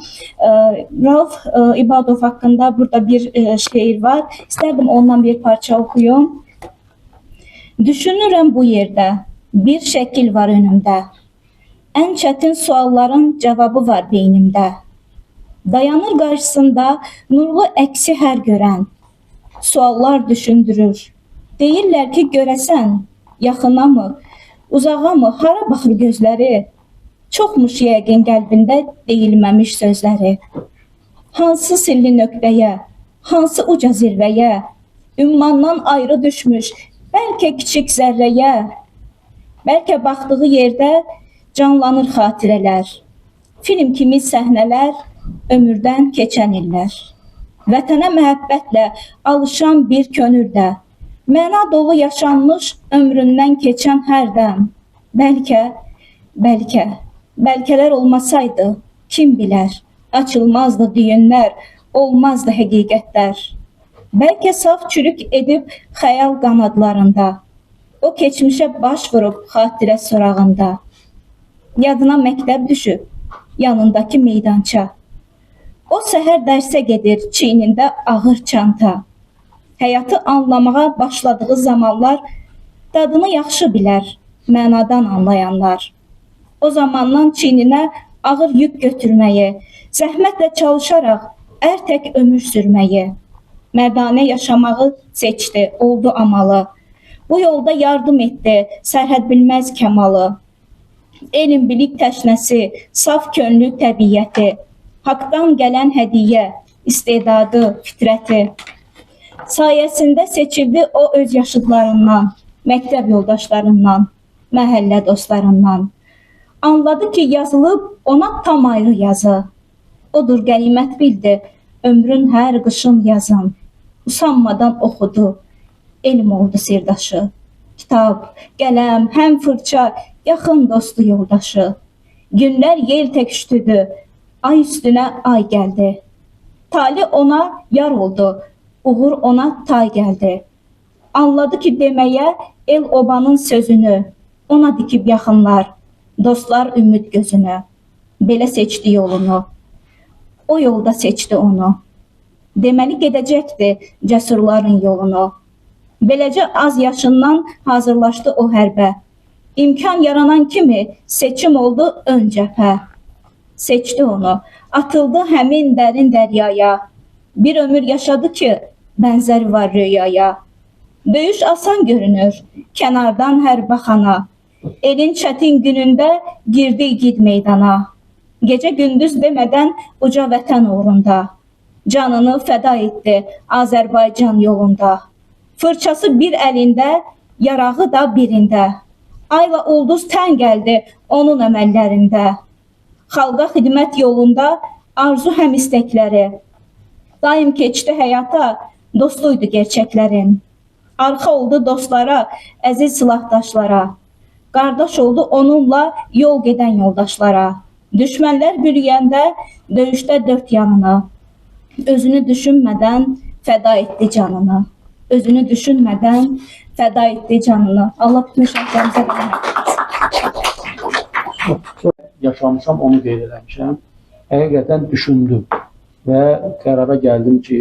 Rauf İbadov haqqında burada bir şeir var. İstərdim ondan bir parça oxuyum. Düşünürəm bu yerdə, bir şəkil var önümdə. Ən çətin sualların cavabı var beynimdə. Dayanır qarşısında nurlu əksi hər görən. Suallar düşündürür. Deyirlər ki, görəsən, yaxına mı, uzağa mı, hara baxır gözləri? Çoxmuş yəqin qəlbində deyilməmiş sözləri. Hansı silli nöqtəyə, hansı uca zirvəyə, ümmandan ayrı düşmüş, bəlkə kiçik zərrəyə, bəlkə baxdığı yerdə canlanır xatirələr. Film kimi səhnələr, ömürdən keçən illər. Vətənə məhəbbətlə alışan bir könüldə, məna dolu yaşanmış ömründən keçən hərdən. Bəlkələr olmasaydı, kim bilər, açılmazdı düyünlər, olmazdı həqiqətlər. Bəlkə saf çürük edib xəyal qanadlarında, o keçmişə baş vurub xatirə sorağında. Yadına məktəb düşüb, yanındakı meydança. O səhər dərsə gedir, çiynində ağır çanta. Həyatı anlamağa başladığı zamanlar dadını yaxşı bilər, mənadan anlayanlar. O zamandan çiyninə ağır yük götürməyi, zəhmətlə çalışaraq ər-tək ömür sürməyi, mərdanə yaşamağı seçdi, oldu amalı. Bu yolda yardım etdi, sərhəd bilməz kəmalı. Elm, bilik təşnəsi, saf könlü təbiyyəti, haqdan gələn hədiyyə, istedadı, fitrəti. Sayəsində seçildi o öz yaşıdlarından, məktəb yoldaşlarından, məhəllə dostlarından. Anladı ki, yazılıb ona tam ayrı yazı. Odur qənimət bildi, ömrün hər qışın yazın. Usanmadan oxudu, elm oldu sirdaşı. Kitab, qələm, həm fırça, yaxın dostu yoldaşı. Günlər yel təküşdüdü, ay üstünə ay gəldi. Tali ona yar oldu, uğur ona tay gəldi. Anladı ki, deməyə el obanın sözünü, ona dikib yaxınlar, dostlar ümid gözünü. Belə seçdi yolunu, o yolda seçdi onu. Deməli gedəcəkdi cəsurların yolunu. Beləcə az yaşından hazırlaşdı o hərbə. İmkan yaranan kimi seçim oldu ön cəbhə. Seçdi onu, atıldı həmin dərin dəryaya. Bir ömür yaşadı ki, bənzəri var rüyaya. Döyüş asan görünür, kənardan hər baxana. Elin çətin günündə girdi igid meydana. Gecə gündüz demədən uca vətən uğrunda. Canını fəda etdi Azərbaycan yolunda. Fırçası bir əlində, yarağı da birində. Ayla ulduz tən gəldi onun əməllərində. Xalqa xidmət yolunda arzu həm istəkləri. Daim keçdi həyata, dostuydu gerçəklərin. Arxa oldu dostlara, əziz silahdaşlara. Qardaş oldu onunla yol gedən yoldaşlara. Düşmənlər bürüyəndə döyüşdə dörd yanına. Özünü düşünmədən fəda etdi canını. Özünü düşünmədən fəda etdi canını. Allah bütün şəhidlərimizə rəhmət etsin. yaşamışam, onu qeyd eləmişəm. Həqiqətən düşündüm və qərara gəldim ki,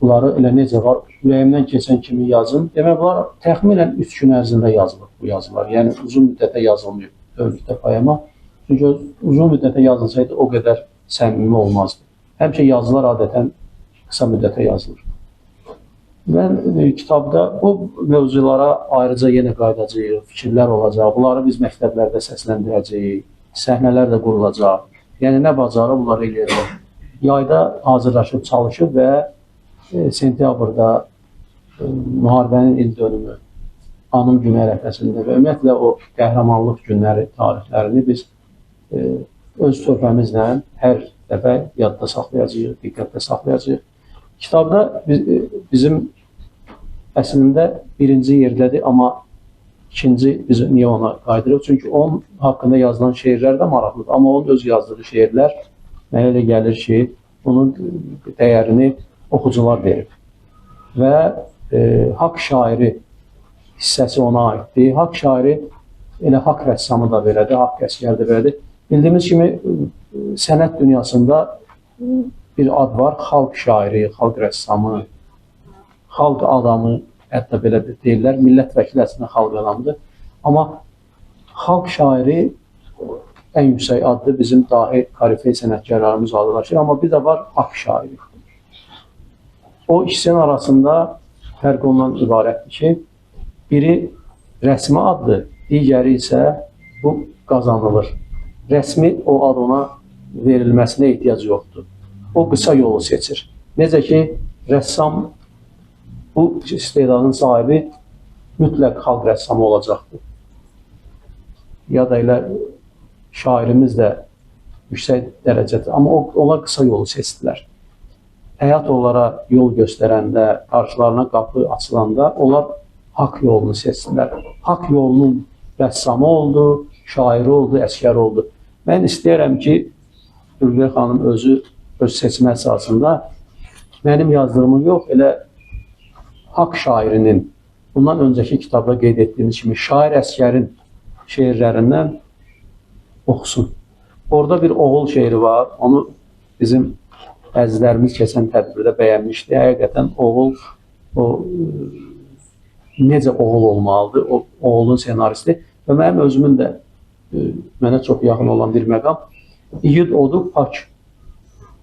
bunları elə necə var, ürəyimdən keçən kimi yazım. Demək, bunlar təxminən 3 gün ərzində yazılır bu yazılar. Yəni, uzun müddətə yazılmıyor dövlükdə poema. Çünki uzun müddətə yazılsaydı o qədər səmimi olmazdı. Həmişə yazılar adətən qısa müddətə yazılır. Mən kitabda bu mövzulara ayrıca yenə qayıdacağıq, fikirlər olacaq. Bunları biz məktəblərdə səsləndirəcəyik, səhnələr də qurulacaq. Yəni, nə bacarır, bunları eləyəcək. Yayda hazırlaşıb, çalışıb və sentyabrda müharibənin il dönümü, anım günü ərəfəsində və ümumiyyətlə o qəhrəmanlıq günləri, tarixlərini biz öz töhfəmizlə hər dəfə yadda saxlayacağıq, diqqətdə saxlayacağıq. Kitabda bizim əslində birinci yerdədir, amma ikinci biz niyə ona qaydırıq? Çünki onun haqqında yazılan şeirlər də maraqlıdır, amma onun öz yazdığı şeirlər mənə elə gəlir ki, bunun dəyərini oxucular verib. Və haqq şairi hissəsi ona aiddir. Haqq şairi elə haqq rəssamı da belədir, haqq əsgər də belədir. Bildiyimiz kimi sənət dünyasında bir ad var, xalq şairi, xalq rəssamı, xalq adamı, hətta belə deyirlər, millət vəkili əslində xalq adamıdır. Amma xalq şairi ən yüksək addır, bizim dahi korifey sənətkarlarımız adlaşır, amma bir də var haqq şairi. O ikisinin arasında fərq ondan ibarətdir ki, biri rəsmi addır, digəri isə bu qazanılır. Rəsmi o ad ona verilməsinə ehtiyac yoxdur. O qısa yolu seçir. Necə ki, rəssam bu istedadın sahibi mütləq xalq rəssamı olacaqdır. Ya da elə şairimiz də yüksək dərəcədir. Amma onlar qısa yolu seçdilər. Həyat onlara yol göstərəndə, qarşılarına qapı açılanda onlar haqq yolunu seçdilər. Haqq yolunun rəssamı oldu, şairi oldu, əsgər oldu. Mən istəyərəm ki, Ülviyə xanım özü öz seçmə əsasında mənim yazdığımı yox, elə haqq şairinin, bundan öncəki kitabda qeyd etdiyimiz kimi şair əsgərin şeirlərindən oxusun. Orada bir oğul şeiri var, onu bizim əzizlərimiz keçən tədbirdə bəyənmişdi. Həqiqətən oğul, o necə oğul olmalıdır, o oğulun senaristi və mənim özümün də mənə çox yaxın olan bir məqam, İgid odu pak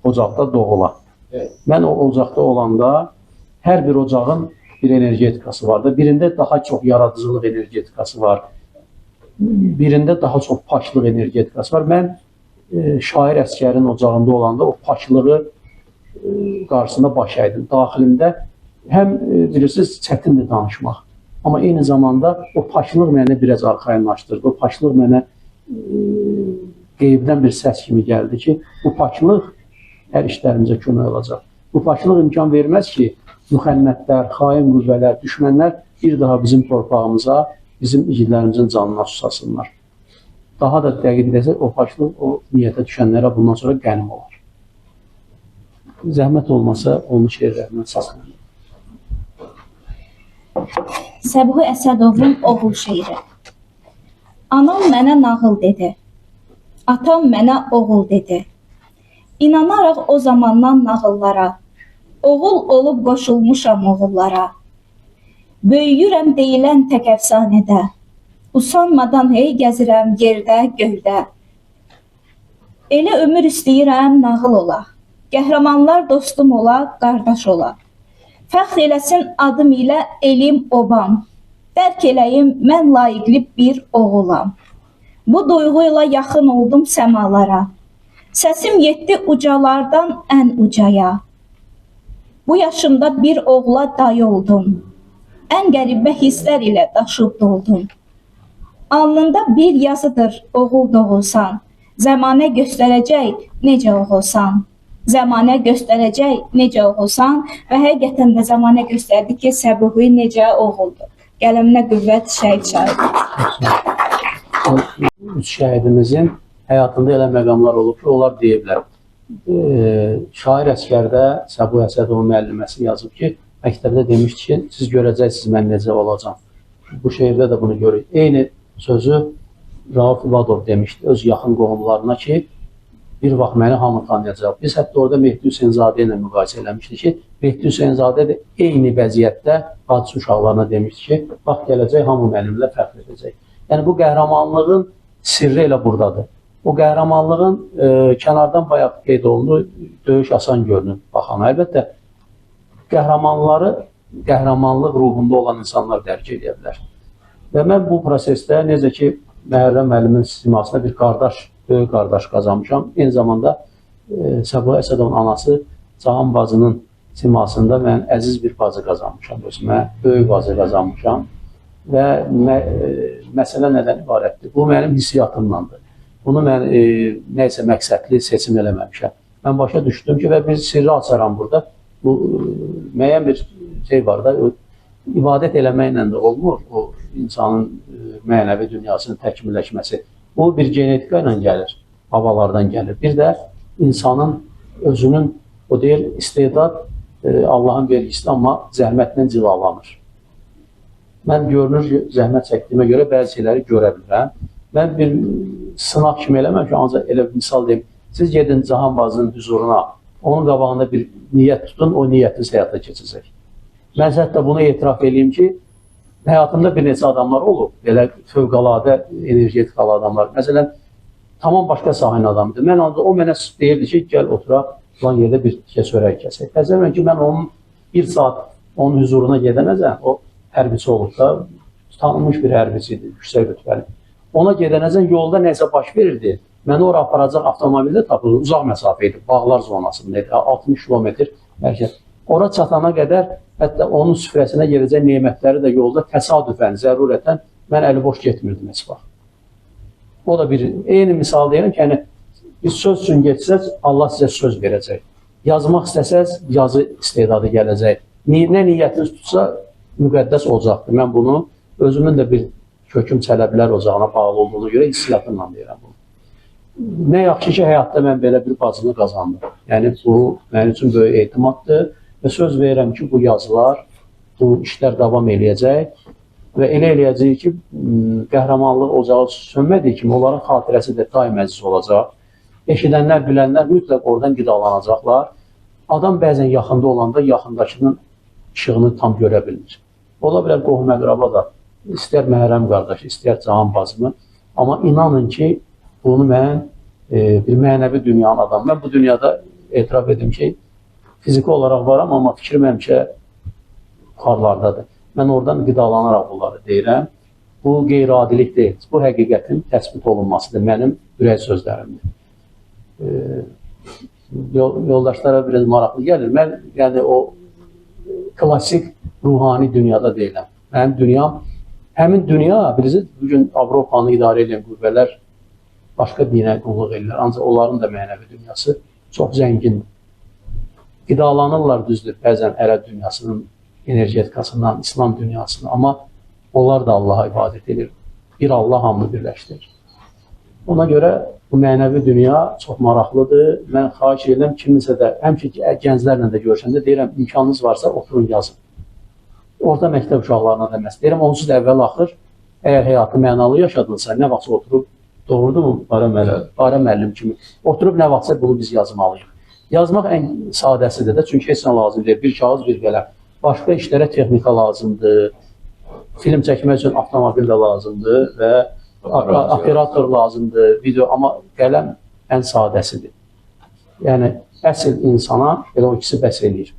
ocaqda doğula. Mən o ocaqda olanda hər bir ocağın bir energetikası var da, birində daha çox yaradıcılıq energetikası var, birində daha çox paklıq energetikası var. Mən şair əsgərin ocağında olanda o paklığı qarşısında baş əydim. Daxilimdə həm bilirsiniz çətindir danışmaq, amma eyni zamanda o paklıq mənə biraz arxayınlaşdırdı. O paklıq mənə qeybdən bir səs kimi gəldi ki, bu paklıq hər işlərimizə kömək olacaq. Bu paklıq imkan verməz ki, müxənnətlər, xain qüvvələr, düşmənlər bir daha bizim torpağımıza, bizim igidlərimizin canına susasınlar. Daha da dəqiq desək, o paklıq o niyyətə düşənlərə bundan sonra qənim olar. Zəhmət olmasa, onun şeirlərindən səslənir. Səbuhi Əsədovun oğul şeiri. Anam mənə nağıl dedi. Atam mənə oğul dedi. İnanaraq o zamandan nağıllara, oğul olub qoşulmuşam oğullara. Böyüyürəm deyilən tək əfsanədə, usanmadan hey gəzirəm yerdə, göydə. Elə ömür istəyirəm nağıl ola, qəhrəmanlar dostum ola, qardaş ola. Fəxr eləsin adım ilə elim obam, dərk eləyim mən layiqli bir oğulam. Bu duyğuyla yaxın oldum səmalara, səsim yetdi ucalardan ən ucaya. Bu yaşımda bir oğula dayı oldum, ən qəribə hisslər ilə daşıb doldum. Alnında bir yazıdır oğul doğulsan, zəmanə göstərəcək necə oğulsan. Zəmanə göstərəcək necə oğulsan və həqiqətən də zəmanə göstərdi ki, Səbuhi necə oğuldur. Qələminə qüvvət şəhid şahid. Üç şəhidimizin həyatında elə məqamlar olub ki, onlar deyiblər. Şair əsgərdə Səbuhi Əsədovun müəlliməsi yazıb ki, məktəbdə demişdi ki, siz görəcəksiniz mən necə olacam. Bu şeirdə də bunu görürük. Eyni sözü Rauf İvadov demişdi öz yaxın qohumlarına ki, bir vaxt məni hamı tanıyacaq. Biz hətta orada Mehdi Hüseynzadə ilə müqayisə eləmişdik ki, Mehdi Hüseynzadə də eyni vəziyyətdə hadisə uşaqlarına demişdi ki, bax gələcək, hamı mənimlə fəxr edəcək. Yəni bu qəhrəmanlığın sirri elə buradadır. O qəhrəmanlığın kənardan bayaq qeyd olundu, döyüş asan görünür baxana. Əlbəttə, qəhrəmanlıq ruhunda olan insanlar dərk edə bilər. Və mən bu prosesdə necə ki, Məhərrəm müəllimin simasında bir qardaş, böyük qardaş qazanmışam. Eyni zamanda Səbuha Əsədovun anası Cahan bacının simasında mən əziz bir bacı qazanmışam özümə, böyük bacı qazanmışam. Və məsələ nədən ibarətdir? Bu mənim hissiyatımdandır. Bunu mən nəysə məqsədli seçim eləməmişəm. Mən başa düşdüm ki, və bir sirri açaram burada. Bu müəyyən bir şey var da, ibadət eləməklə də olmur, o insanın mənəvi dünyasının təkmilləşməsi. Bu bir genetika ilə gəlir, babalardan gəlir. Bir də insanın özünün, o deyir, istedad Allahın vergisi, amma zəhmətlə cilalanır. Mən görünür, zəhmət çəkdiyimə görə bəzi şeyləri görə bilirəm. Mən bir sınaq kimi eləməm ki, ancaq elə bir misal deyim. Siz gedin Cahan bacının huzuruna, onun qabağında bir niyyət tutun, o niyyətiniz həyata keçəcək. Mən hətta bunu etiraf edeyim ki, həyatımda bir neçə adamlar olub, belə fövqəladə, energetik adamlar. Məsələn, tamam başqa sahənin adamıdır. Mən ancaq o mənə deyirdi ki, gəl oturaq, falan yerdə bir tikə çörək kəsək. Təzələn ki, mən onun bir saat onun huzuruna gedənəcəm, o hərbiçi olub da, tanınmış bir hərbiçidir, yüksək rütbəli. Ona gedənəcəm, yolda nəsə baş verirdi. Məni ora aparacaq avtomobildə tapılır, uzaq məsafə idi, bağlar zonasında idi, 60 kilometr mərkəz. Ora çatana qədər, hətta onun süfrəsinə gələcək nemətləri də yolda təsadüfən, zərurətən mən əli boş getmirdim heç vaxt. O da bir, eyni misal deyirəm ki, yəni, bir söz üçün geçsəz, Allah sizə söz verəcək. Yazmaq istəsəz, yazı istedadı gələcək. Nə niyyətiniz tutsa, müqəddəs olacaqdır. Mən bunu özümün də bir köküm çələblər ocağına bağlı olduğuna görə hissiyatımla deyirəm bunu. Nə yaxşı ki, həyatda mən belə bir bacını qazandım. Yəni, bu mənim üçün böyük etimaddır. Və söz verirəm ki, bu yazılar, bu işlər davam eləyəcək və elə eləyəcək ki, qəhrəmanlıq ocağı sönmədiyi kimi onların xatirəsi də daim əziz olacaq. Eşidənlər, bilənlər mütləq oradan qidalanacaqlar. Adam bəzən yaxında olanda yaxındakının işığını tam görə bilmir. Ola bilər qohum əqraba da, istər Məhərrəm qardaşı, istər Cahan bacımı. Amma inanın ki, bunu mən bir mənəvi dünyanın adamı. Mən bu dünyada etiraf edim ki, fiziki olaraq varam, amma fikrim həmişə yuxarılardadır. Mən oradan qidalanaraq bunları deyirəm. Bu qeyri-adilik deyil. Bu həqiqətin təsbit olunmasıdır. Mənim ürək sözlərimdir. Yoldaşlara biraz maraqlı gəlir. Mən yəni, o klasik ruhani dünyada deyiləm. Mənim dünyam, həmin dünya, bilirsiniz, bugün Avropanı idarə edən qüvvələr başqa dinə qulluq edirlər. Ancaq onların da mənəvi dünyası çox zəngindir. Qidalanırlar, düzdür, bəzən ərəb dünyasının energetikasından, İslam dünyasından, amma onlar da Allaha ibadət edir. Bir Allah hamını birləşdirir. Ona görə bu mənəvi dünya çox maraqlıdır. Mən xahiş edirəm kiminsə də, həmçinin gənclərlə də görüşəndə deyirəm, imkanınız varsa oturun yazın. Orta məktəb uşaqlarına da məsələ deyirəm, onsuz əvvəl axır, əgər həyatı mənalı yaşadılsa, nə vaxtsa oturub, doğrudur mu? Bara müəllim kimi, oturub nə vaxtsa bunu biz yazmalıyıq. Yazmaq ən sadəsidir də, çünki heç nə lazım deyil. Bir kağız, bir qələm. Başqa işlərə texnika lazımdır, film çəkmək üçün avtomobil də lazımdır və operator lazımdır, video, amma qələm ən sadəsidir. Yəni, əsl insana elə o ikisi bəs eləyir.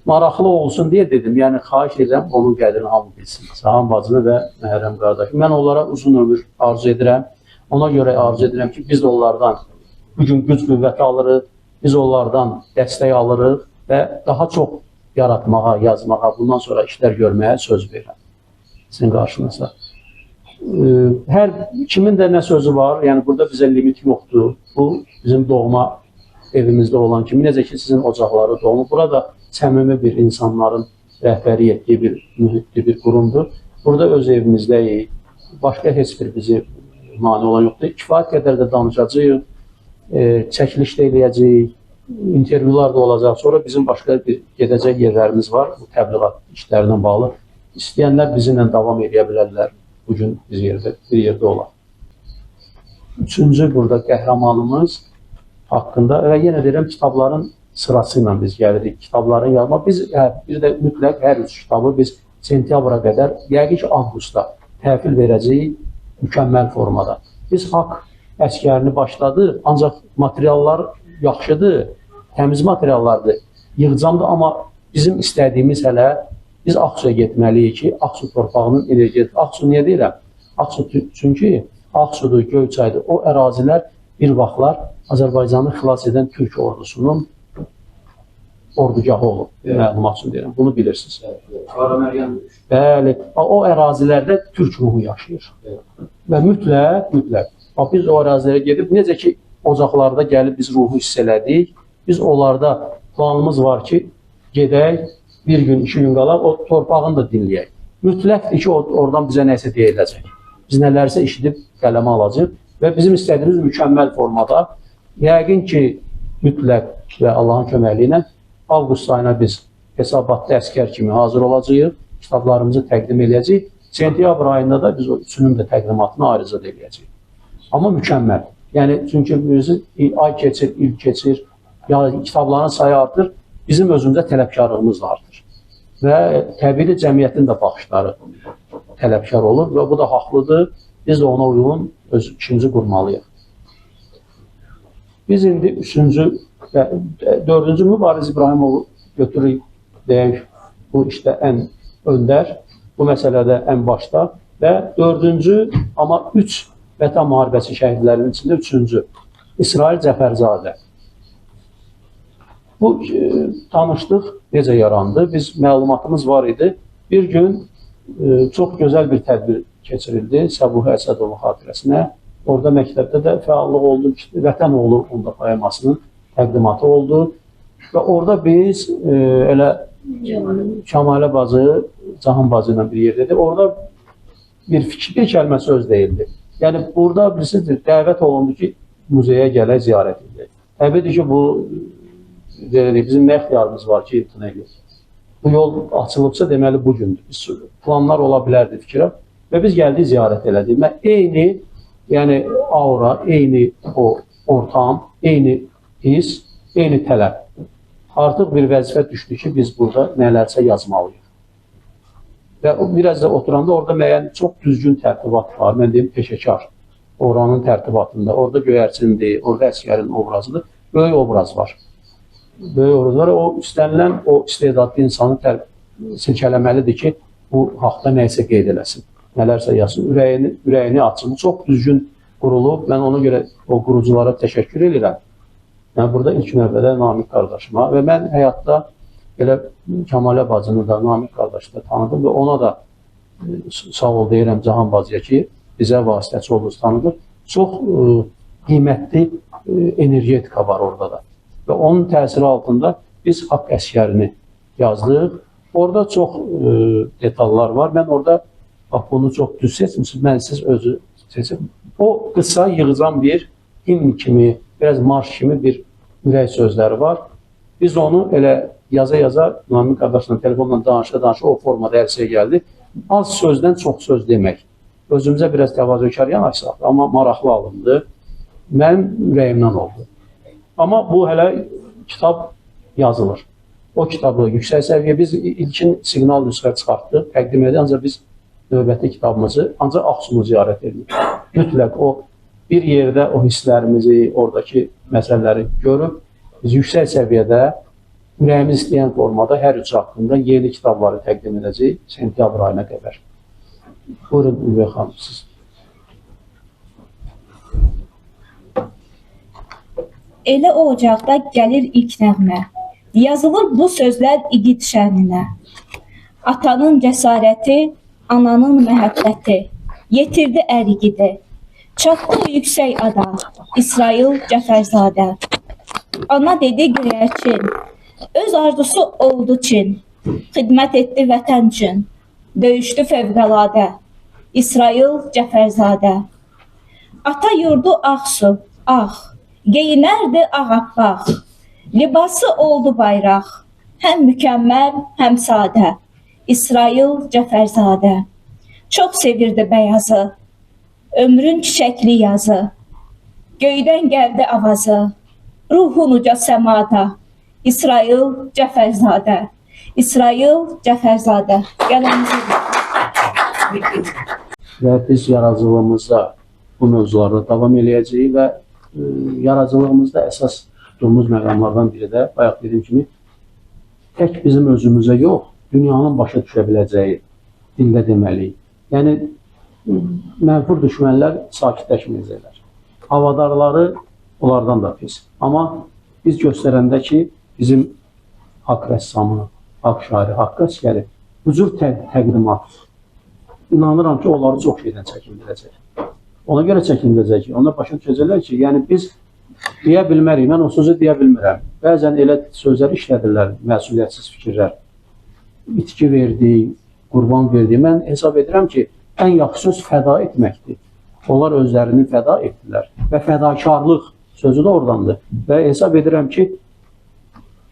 Maraqlı olsun deyə dedim, yəni xahiş edirəm, onun qədrini hamı bilsin. Cahan bacını və Məhərrəm qardaşı. Mən onlara uzun ömür arzu edirəm. Ona görə arzu edirəm ki, biz onlardan bugün güc qüvvəti alırıq, biz onlardan dəstək alırıq və daha çox yaratmağa, yazmağa, bundan sonra işlər görməyə söz verirəm sizin qarşınızda. Hər kimin də nə sözü var, yəni burada bizə limit yoxdur. Bu bizim doğma evimizdə olan kimi, necə ki sizin ocaqları doğma. Burada səmimi bir insanların rəhbəri etdiyi bir mühitli bir qurumdur. Burada öz evimizdəyik, başqa heç bir bizi mane olan yoxdur. Kifayət qədər də danışacağıq, çəkiliş də eləyəcəyik, intervyular da olacaq. Sonra bizim başqa bir gedəcək yerlərimiz var, bu təbliğat işlərindən bağlı. İstəyənlər bizimlə davam edə bilərlər. bugün bir yerdə olar. Üçüncü burada qəhrəmanımız haqqında və yenə deyirəm, kitabların sırası ilə biz gəlirik. Kitabların yazma. Biz bir də mütləq hər üç kitabı biz sentyabra qədər, yəqin ki, avqustda təhvil verəcəyik mükəmməl formada. Biz haqq əskərini başladı, ancaq materiallar yaxşıdır, təmiz materiallardır, yığcamdır, amma bizim istədiyimiz hələ biz Ağsuya getməliyik ki, Ağsu torpağının enerjisi. Ağsu niyə deyirəm? Ağsu çünki Ağsudur, Göyçaydır. O ərazilər bir vaxtlar Azərbaycanı xilas edən Türk ordusunun ordugahı olub. Məlumat üçün deyirəm. Bunu bilirsiniz. Bəli. O ərazilərdə Türk ruhu yaşayır. Və mütləq. Biz o ərazilərə gedib, necə ki, ocaqlarda gəlib biz ruhu hiss elədik, biz onlarda planımız var ki, gedək, bir gün, 2 gün qalaq, o torpağını da dinləyək. Mütləqdir ki, oradan bizə nəsə deyiləcək. Biz nələrsə işidib qələmə alacaq və bizim istədiyimiz mükəmməl formada, yəqin ki, mütləq və Allahın köməkliyi ilə avqust ayına biz hesabatlı əskər kimi hazır olacağıq, kitablarımızı təqdim edəcəyik. Sentyabr ayında da biz o üçünün də təqdimatını ayrıca edəcəyik. Amma mükəmməl. Yəni, çünki ay keçir, il keçir, yəni kitabların sayı artır, bizim özümüzdə tələbkarlığımız da artır. Və təbii cəmiyyətin də baxışları tələbkar olur və bu da haqlıdır. Biz də ona uyğun öz işimizi qurmalıyıq. Biz indi 3-cü və 4-cü Mübariz İbrahimovu götürük, deyək, bu işdə ən öndər, bu məsələdə ən başda və 4-cü, amma 3 Vətən müharibəsi şəhidlərinin içində 3-cü İsrail Cəfərzadə. Bu tanışlıq necə yarandı? Biz məlumatımız var idi. Bir gün çox gözəl bir tədbir keçirildi Səbuhi Əsədova xatirəsinə. Orada məktəbdə də fəallıq oldu. Vətən oğlu onda poemasının təqdimatı oldu. Və orada biz elə Kəmalə bacı, Cahan bacı ilə bir yerdədir. Orada bir kəlmə söz deyildi. Yəni, burada bilirsiniz, dəvət olundu ki, muzeyə gələk, ziyarət edək. Təbiidir ki, bu bizim nə ixtiyarımız var ki, imtina edirik. Bu yol açılıbsa, deməli, bugündür. Planlar ola bilərdi fikrə və biz gəldik, ziyarət elədik. Və eyni, yəni, aura, eyni o ortam, eyni his, eyni tələb. Artıq bir vəzifə düşdü ki, biz burada nələrsə yazmalıyıq. Və biraz da oturanda orada müəyyən çox düzgün tərtibat var. Mən deyim, peşəkar oranın tərtibatında. Orada göyərçindir, orada əskərin obrazıdır. Böyük obraz var. Böyük obraz var. O istənilən, o istedadlı insanı silkələməlidir ki, bu haqda nəysə qeyd eləsin. Nələrsə yazsın. Ürəyini açsın. Çox düzgün qurulub. Mən ona görə o quruculara təşəkkür edirəm. Yəni, burada ilk növbədə Namiq qardaşıma və mən həyatda elə Kəmalə bacını da, Namiq qardaşı da tanıdım və ona da sağ ol deyirəm Cahan bacıya ki, bizə vasitəçi olduğunuz tanıdır. Çox qiymətli energetika var orada da. Və onun təsiri altında biz haqq əskərini yazdıq. Orada çox detallar var. Mən orada, bax, bunu çox düz seçmişsiniz, mən siz özü seçim. O qısa yığıcan bir himn kimi, biraz marş kimi bir ürək sözləri var. Biz onu elə yaza-yaza Namiq qardaşla telefonla danışa-danışa o formada əlçəyə gəldi. Az sözdən çox söz demək. Özümüzə biraz təvazökar yanaşsaq, amma maraqlı alındı. Mənim ürəyimdən oldu. Amma bu hələ kitab yazılır. O kitabı yüksək səviyyə, biz ilkin siqnal nüsxə çıxartdıq, təqdim edik, ancaq biz növbəti kitabımızı ancaq Ağsunu ziyarət edirik. Mütləq o bir yerdə o hisslərimizi, oradakı məsələləri görüb, biz yüksək səviyyədə ürəyimiz istəyən formada hər üç haqqında yeni kitabları təqdim edəcək sentyabr ayına qədər. Buyurun, Ülvə xanım, siz. Elə o ocaqda gəlir ilk nəğmə. Yazılır bu sözlər igid şəninə. Atanın cəsarəti, ananın məhəbbəti, yetirdi ərigidi. Çatdı o yüksək ada, İsrail Cəfərzadə. Ana dedi göyərçin, öz arzusu oldu Çin, xidmət etdi vətən üçün, döyüşdü fövqəladə, İsrail Cəfərzadə. Ata yurdu Ağsu, geyinərdi ağappaq, libası oldu bayraq, həm mükəmməl, həm sadə, İsrail Cəfərzadə. Çox sevirdi bəyazı, ömrün çiçəkli yazı. Göydən gəldi avazı, ruhun uca səmada. İsrail Cəfərzadə, İsrail Cəfərzadə. Gəlinizi Və biz yaradıcılığımızda bu mövzularda davam eləyəcəyik və yaradıcılığımızda əsas tutduğumuz məqamlardan biri də, bayaq dediyim kimi, tək bizim özümüzə yox, dünyanın başa düşə biləcəyi dildə deməliyik. Yəni, mənfur düşmənlər sakitləşməyəcəklər. Havadarları onlardan da pis. Amma biz göstərəndə ki, bizim haqq rəssamı, haqq şairi, haqq əsgəri bu cür təqdimat, inanıram ki, onları çox şeydən çəkindirəcək. Ona görə çəkindirəcək ki, onlar başa düşəcəklər ki, yəni biz deyə bilmərik, mən o sözü deyə bilmirəm. Bəzən elə sözlər işlədirlər, məsuliyyətsiz fikirlər. İtki verdi, qurban verdi. Mən hesab edirəm ki, ən yaxşı söz fəda etməkdir. Onlar özlərini fəda etdilər və fədakarlıq sözü də oradandır. Və hesab edirəm ki,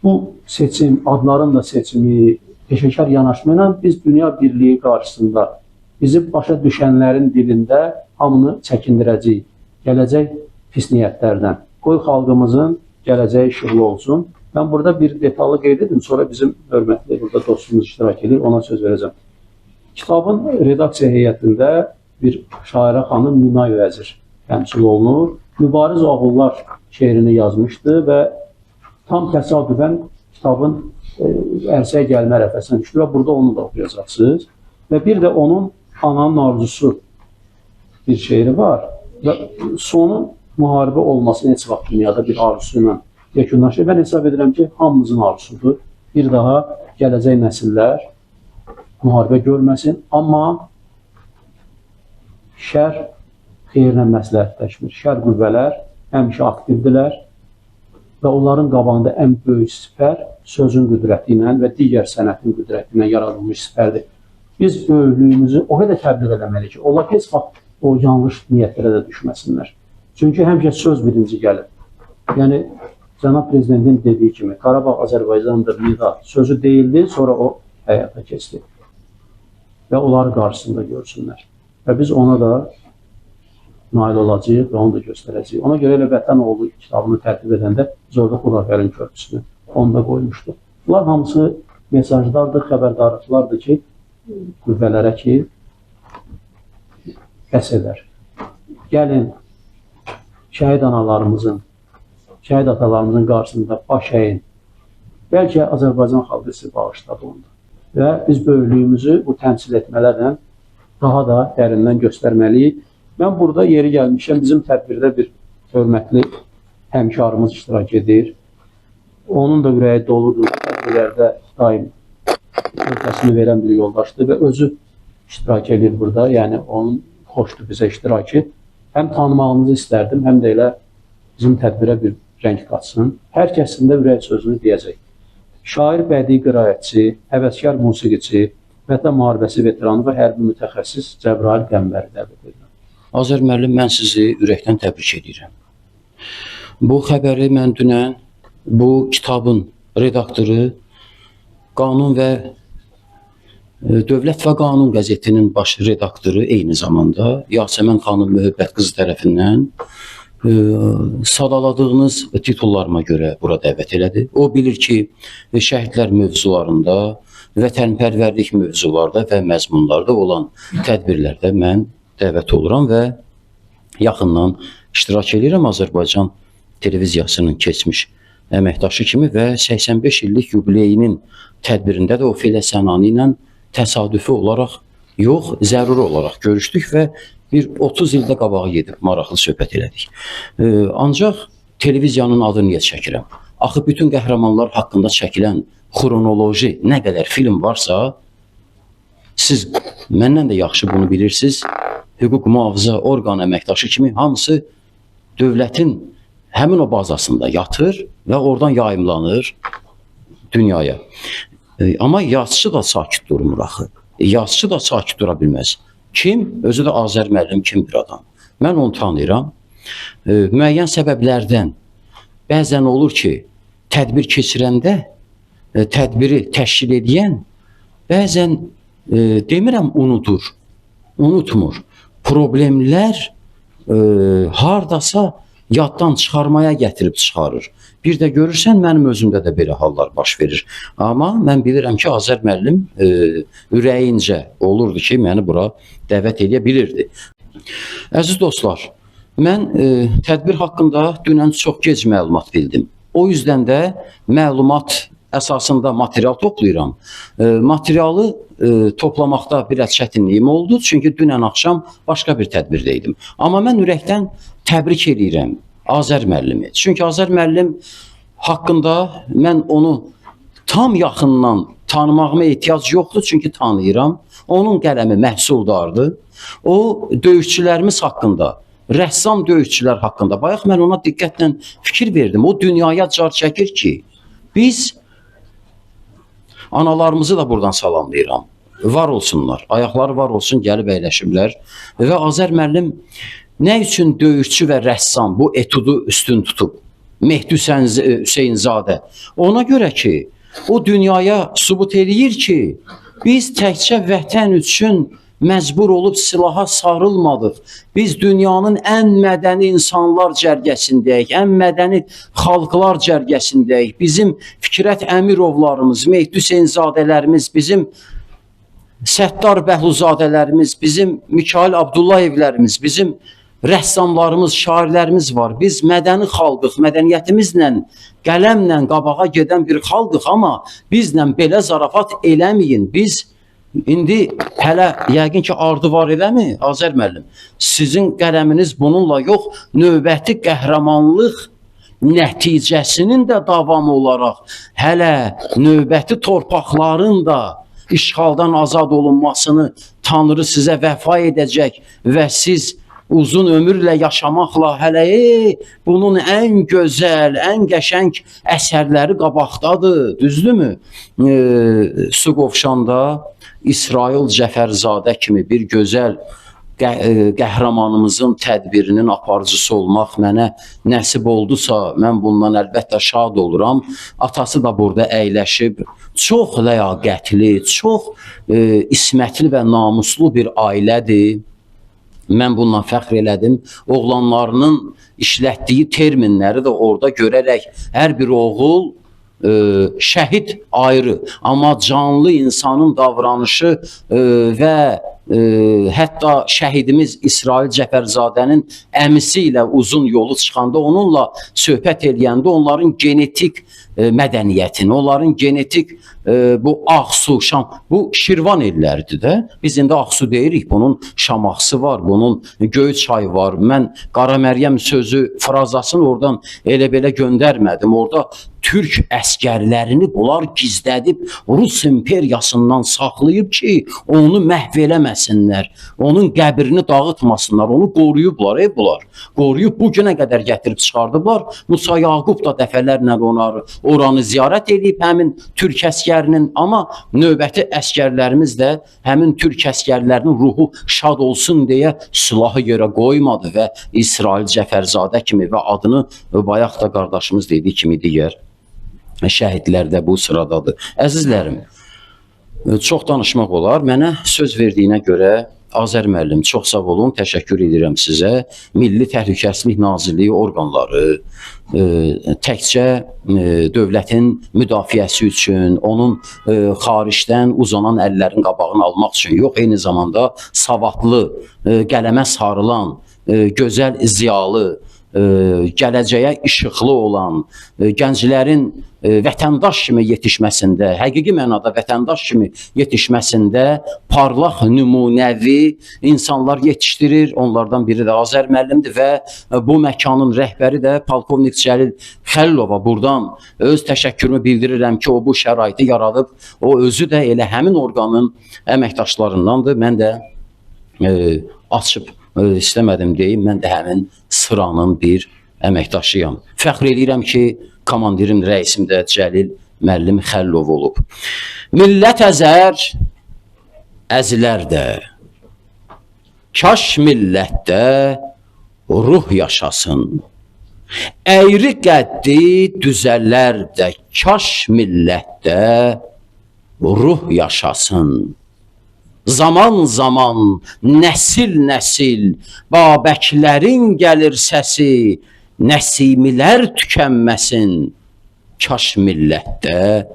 bu seçim, adların da seçimi, peşəkar yanaşma ilə biz dünya birliyi qarşısında bizi başa düşənlərin dilində hamını çəkindirəcəyik. Gələcək pis niyyətlərdən. Qoy xalqımızın gələcəyi işıqlı olsun. Mən burada bir detallı qeyd edim, sonra bizim hörmətli burada dostumuz iştirak edir, ona söz verəcəm. Kitabın redaksiya heyətində bir şairə xanım Minay Vəzir təmsil olunur. Mübariz Oğullar şeirini yazmışdı və tam təsadüfən kitabın ərsəyə gəlmə ərəfəsinə düşdü və burada onu da oxuyacaqsınız. Və bir də onun Ananın Arzusu bir şeiri var və sonu müharibə olması heç vaxt dünyada bir arzusu ilə yekunlaşır. Mən hesab edirəm ki, hamımızın arzusudur. Bir daha gələcək nəsillər müharibə görməsin, amma şər xeyirlə məsləhətləşmir. Şər qüvvələr həmişə aktivdirlər və onların qabağında ən böyük sipər sözün qüdrəti ilə və digər sənətin qüdrəti ilə yaradılmış sipərdir. Biz böyüklüyümüzü o qədər təbliğ eləməliyik ki, onlar heç vaxt o yanlış niyyətlərə də düşməsinlər. Çünki həmişə söz birinci gəlir. Yəni, Cənab Prezidentin dediyi kimi, Qarabağ Azərbaycandır, nida sözü deyildi, sonra o həyata keçdi. Və onları qarşısında görsünlər. Və biz ona da nail olacağıq və onu da göstərəcəyik. Ona görə elə Vətən oğlu kitabını tərtib edəndə biz orada Xudafərin körpüsünü onu da qoymuşduq. Bunlar hamısı mesajlardır, xəbərdarlıqlardır ki, qüvvələrə ki, bəs edər. Gəlin, şəhid analarımızın, şəhid atalarımızın qarşısında baş əyin. Bəlkə Azərbaycan xalqı sizi bağışladı onda. Və biz böyüklüyümüzü bu təmsil etmələrlə daha da dərindən göstərməliyik. Mən burada yeri gəlmişəm, bizim tədbirdə bir hörmətli həmkarımız iştirak edir. Onun da ürəyi doludur, tədbirlərdə daim ötəsini verən bir yoldaşdır və özü iştirak edir burada. Yəni, onun xoşdur bizə iştirakı. Həm tanımağınızı istərdim, həm də elə bizim tədbirə bir rəng qatsın. Hər kəsin də ürək sözünü deyəcək. Şair, bədii qiraətçi, həvəskar musiqiçi, Vətən müharibəsi veteranı və hərbi mütəxəssis Cəbrayıl Qəmbəri dəvət edirəm. Azər müəllim, mən sizi ürəkdən təbrik edirəm. Bu xəbəri mən dünən bu kitabın redaktoru, Qanun və Dövlət və Qanun qəzetinin baş redaktoru eyni zamanda Yasəmən xanım Möhəbbət qızı tərəfindən sadaladığınız titullarıma görə bura dəvət elədi. O bilir ki, şəhidlər mövzularında, vətənpərvərlik mövzularda və məzmunlarda olan tədbirlərdə mən dəvət oluram və yaxından iştirak edirəm Azərbaycan televiziyasının keçmiş əməkdaşı kimi və 85 illik yubileyinin tədbirində də Ofelia Sənani ilə təsadüfi olaraq yox, zəruri olaraq görüşdük və bir 30 ildə qabağa gedib maraqlı söhbət elədik. Ancaq televiziyanın adını niyə çəkirəm? Axı bütün qəhrəmanlar haqqında çəkilən xronoloji nə qədər film varsa, siz məndən də yaxşı bunu bilirsiniz, hüquq mühafizə orqan əməkdaşı kimi hamısı dövlətin həmin o bazasında yatır və oradan yayımlanır dünyaya. Amma yazıçı da sakit durmur axı. Yazıçı da sakit dura bilməz. Kim? Özü də Azər müəllim kim bir adam. Mən onu tanıyıram. Müəyyən səbəblərdən bəzən olur ki, tədbir keçirəndə tədbiri təşkil edən bəzən demirəm unudur. unutmur. Problemlər hardasa yaddan çıxarmaya gətirib çıxarır. Bir də görürsən, mənim özümdə də belə hallar baş verir. Amma mən bilirəm ki, Azər müəllim ürəyincə olurdu ki, məni bura dəvət edə bilirdi. Əziz dostlar, mən tədbir haqqında dünən çox gec məlumat bildim. O yüzden də məlumat əsasında material toplayıram. Materialı toplamaqda biraz çətinliyim oldu. Çünki dünən axşam başqa bir tədbirdeydim. Amma mən ürəkdən təbrik edirəm Azər müəllimi. Çünki Azər müəllim haqqında mən onu tam yaxından tanımağıma ehtiyac yoxdur. Çünki tanıyıram. Onun qələmi məhsuldardır. O döyüşçülərimiz haqqında, rəssam döyüşçülər haqqında, bayaq mən ona diqqətlə fikir verdim. O dünyaya car çəkir ki, biz analarımızı da buradan salamlayıram. Var olsunlar, ayaqları var olsun, gəlib əyləşiblər. Və Azər müəllim nə üçün döyüşçü və rəssam bu etudu üstün tutub? Mehdi Hüseynzadə. Ona görə ki, o dünyaya sübut eləyir ki, biz təkcə vətən üçün məcbur olub silaha sarılmadıq. Biz dünyanın ən mədəni insanlar cərgəsindəyik, ən mədəni xalqlar cərgəsindəyik. Bizim Fikrət Əmirovlarımız, Mehdi Hüseynzadələrimiz, bizim Səttar Bəhluzadələrimiz, bizim Mikail Abdullayevlərimiz, bizim rəssamlarımız, şairlərimiz var. Biz mədəni xalqıq, mədəniyyətimizlə, qələmlə qabağa gedən bir xalqıq, amma bizlə belə zarafat eləməyin. Biz indi hələ yəqin ki, ardı var eləmi, Azər müəllim? Sizin qələminiz bununla yox, növbəti qəhrəmanlıq nəticəsinin də davamı olaraq hələ növbəti torpaqların da işğaldan azad olunmasını Tanrı sizə vəfa edəcək və siz uzun ömürlə yaşamaqla hələ bunun ən gözəl, ən qəşəng əsərləri qabaqdadır, düzdürmü? Su qovşanda İsrail Cəfərzadə kimi bir gözəl qəhrəmanımızın tədbirinin aparıcısı olmaq mənə nəsib oldusa, mən bundan əlbəttə şad oluram. Atası da burada əyləşib, çox ləyaqətli, çox ismətli və namuslu bir ailədir. Mən bundan fəxr elədim. Oğlanlarının işlətdiyi terminləri də orada görərək hər bir oğul şəhid ayrı, amma canlı insanın davranışı və hətta şəhidimiz İsrail Cəfərzadənin əmisi ilə uzun yolu çıxanda, onunla söhbət eləyəndə onların genetik mədəniyyətini, onların genetik bu Ağsu, Şam, bu Şirvan elləridir də. Biz indi Ağsu deyirik, bunun Şamaxısı var, bunun Göyçay var. Mən Qara Məryəm sözü frazasını oradan elə belə göndərmədim. Orada Türk əskərlərini bunlar gizlədib Rus imperiyasından saxlayıb ki, onu məhv eləməsinlər, onun qəbrini dağıtmasınlar, onu qoruyublar, bunlar. Qoruyub bu günə qədər gətirib çıxardıblar. Musa Yaqub da dəfələrlə oranı ziyarət edib, həmin Türk əskərinin, amma növbəti əskərlərimiz də həmin Türk əskərlərinin ruhu şad olsun deyə silahı yerə qoymadı və İsrail Cəfərzadə kimi və adını bayaq da qardaşımız dediyi kimi digər şəhidlər də bu sıradadır. Əzizlərim, çox danışmaq olar. Mənə söz verdiyinə görə Azər müəllim, çox sağ olun, təşəkkür edirəm sizə. Milli Təhlükəsizlik Nazirliyi orqanları təkcə dövlətin müdafiəsi üçün, onun xaricdən uzanan əllərin qabağını almaq üçün yox, eyni zamanda savadlı, qələmə sarılan, gözəl, ziyalı, gələcəyə işıqlı olan, gənclərin vətəndaş kimi yetişməsində, həqiqi mənada vətəndaş kimi yetişməsində parlaq nümunəvi insanlar yetişdirir. Onlardan biri də Azər müəllimdir və bu məkanın rəhbəri də Polkovnik Cəlil Xəlilova. Buradan öz təşəkkürümü bildirirəm ki, o bu şəraiti yaradıb. O özü də elə həmin orqanın əməkdaşlarındandır. Mən də açıb istəmədim deyim, mən də həmin sıranın bir əməkdaşıyam. Fəxr edirəm ki, komandirim, rəisim də Cəlil müəllim Xəlilov olub. Millət əzər, əzilər də, kaş millətdə ruh yaşasın. Əyri qəddi düzələr də, kaş millətdə ruh yaşasın. Zaman zaman, nəsil nəsil, babəklərin gəlir səsi, nəsimilər tükənməsin, kaş millətdə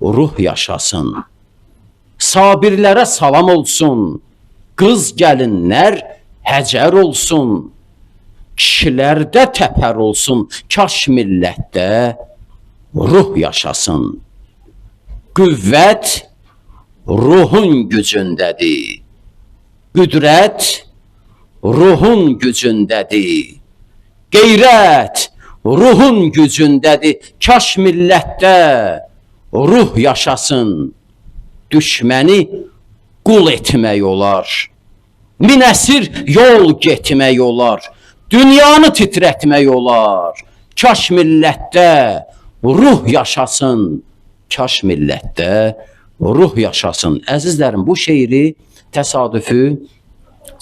ruh yaşasın. Sabirlərə salam olsun, qız gəlinlər həcər olsun, kişilərdə təpər olsun, kaş millətdə ruh yaşasın. Qüvvət ruhun gücündədir, qüdrət ruhun gücündədir, qeyrət ruhun gücündədir, kaş millətdə ruh yaşasın. Düşməni qul etmək olar, min əsir yol getmək olar, dünyanı titrətmək olar, kaş millətdə ruh yaşasın, kaş millətdə ruh yaşasın. Əzizlərim, bu şeiri təsadüfü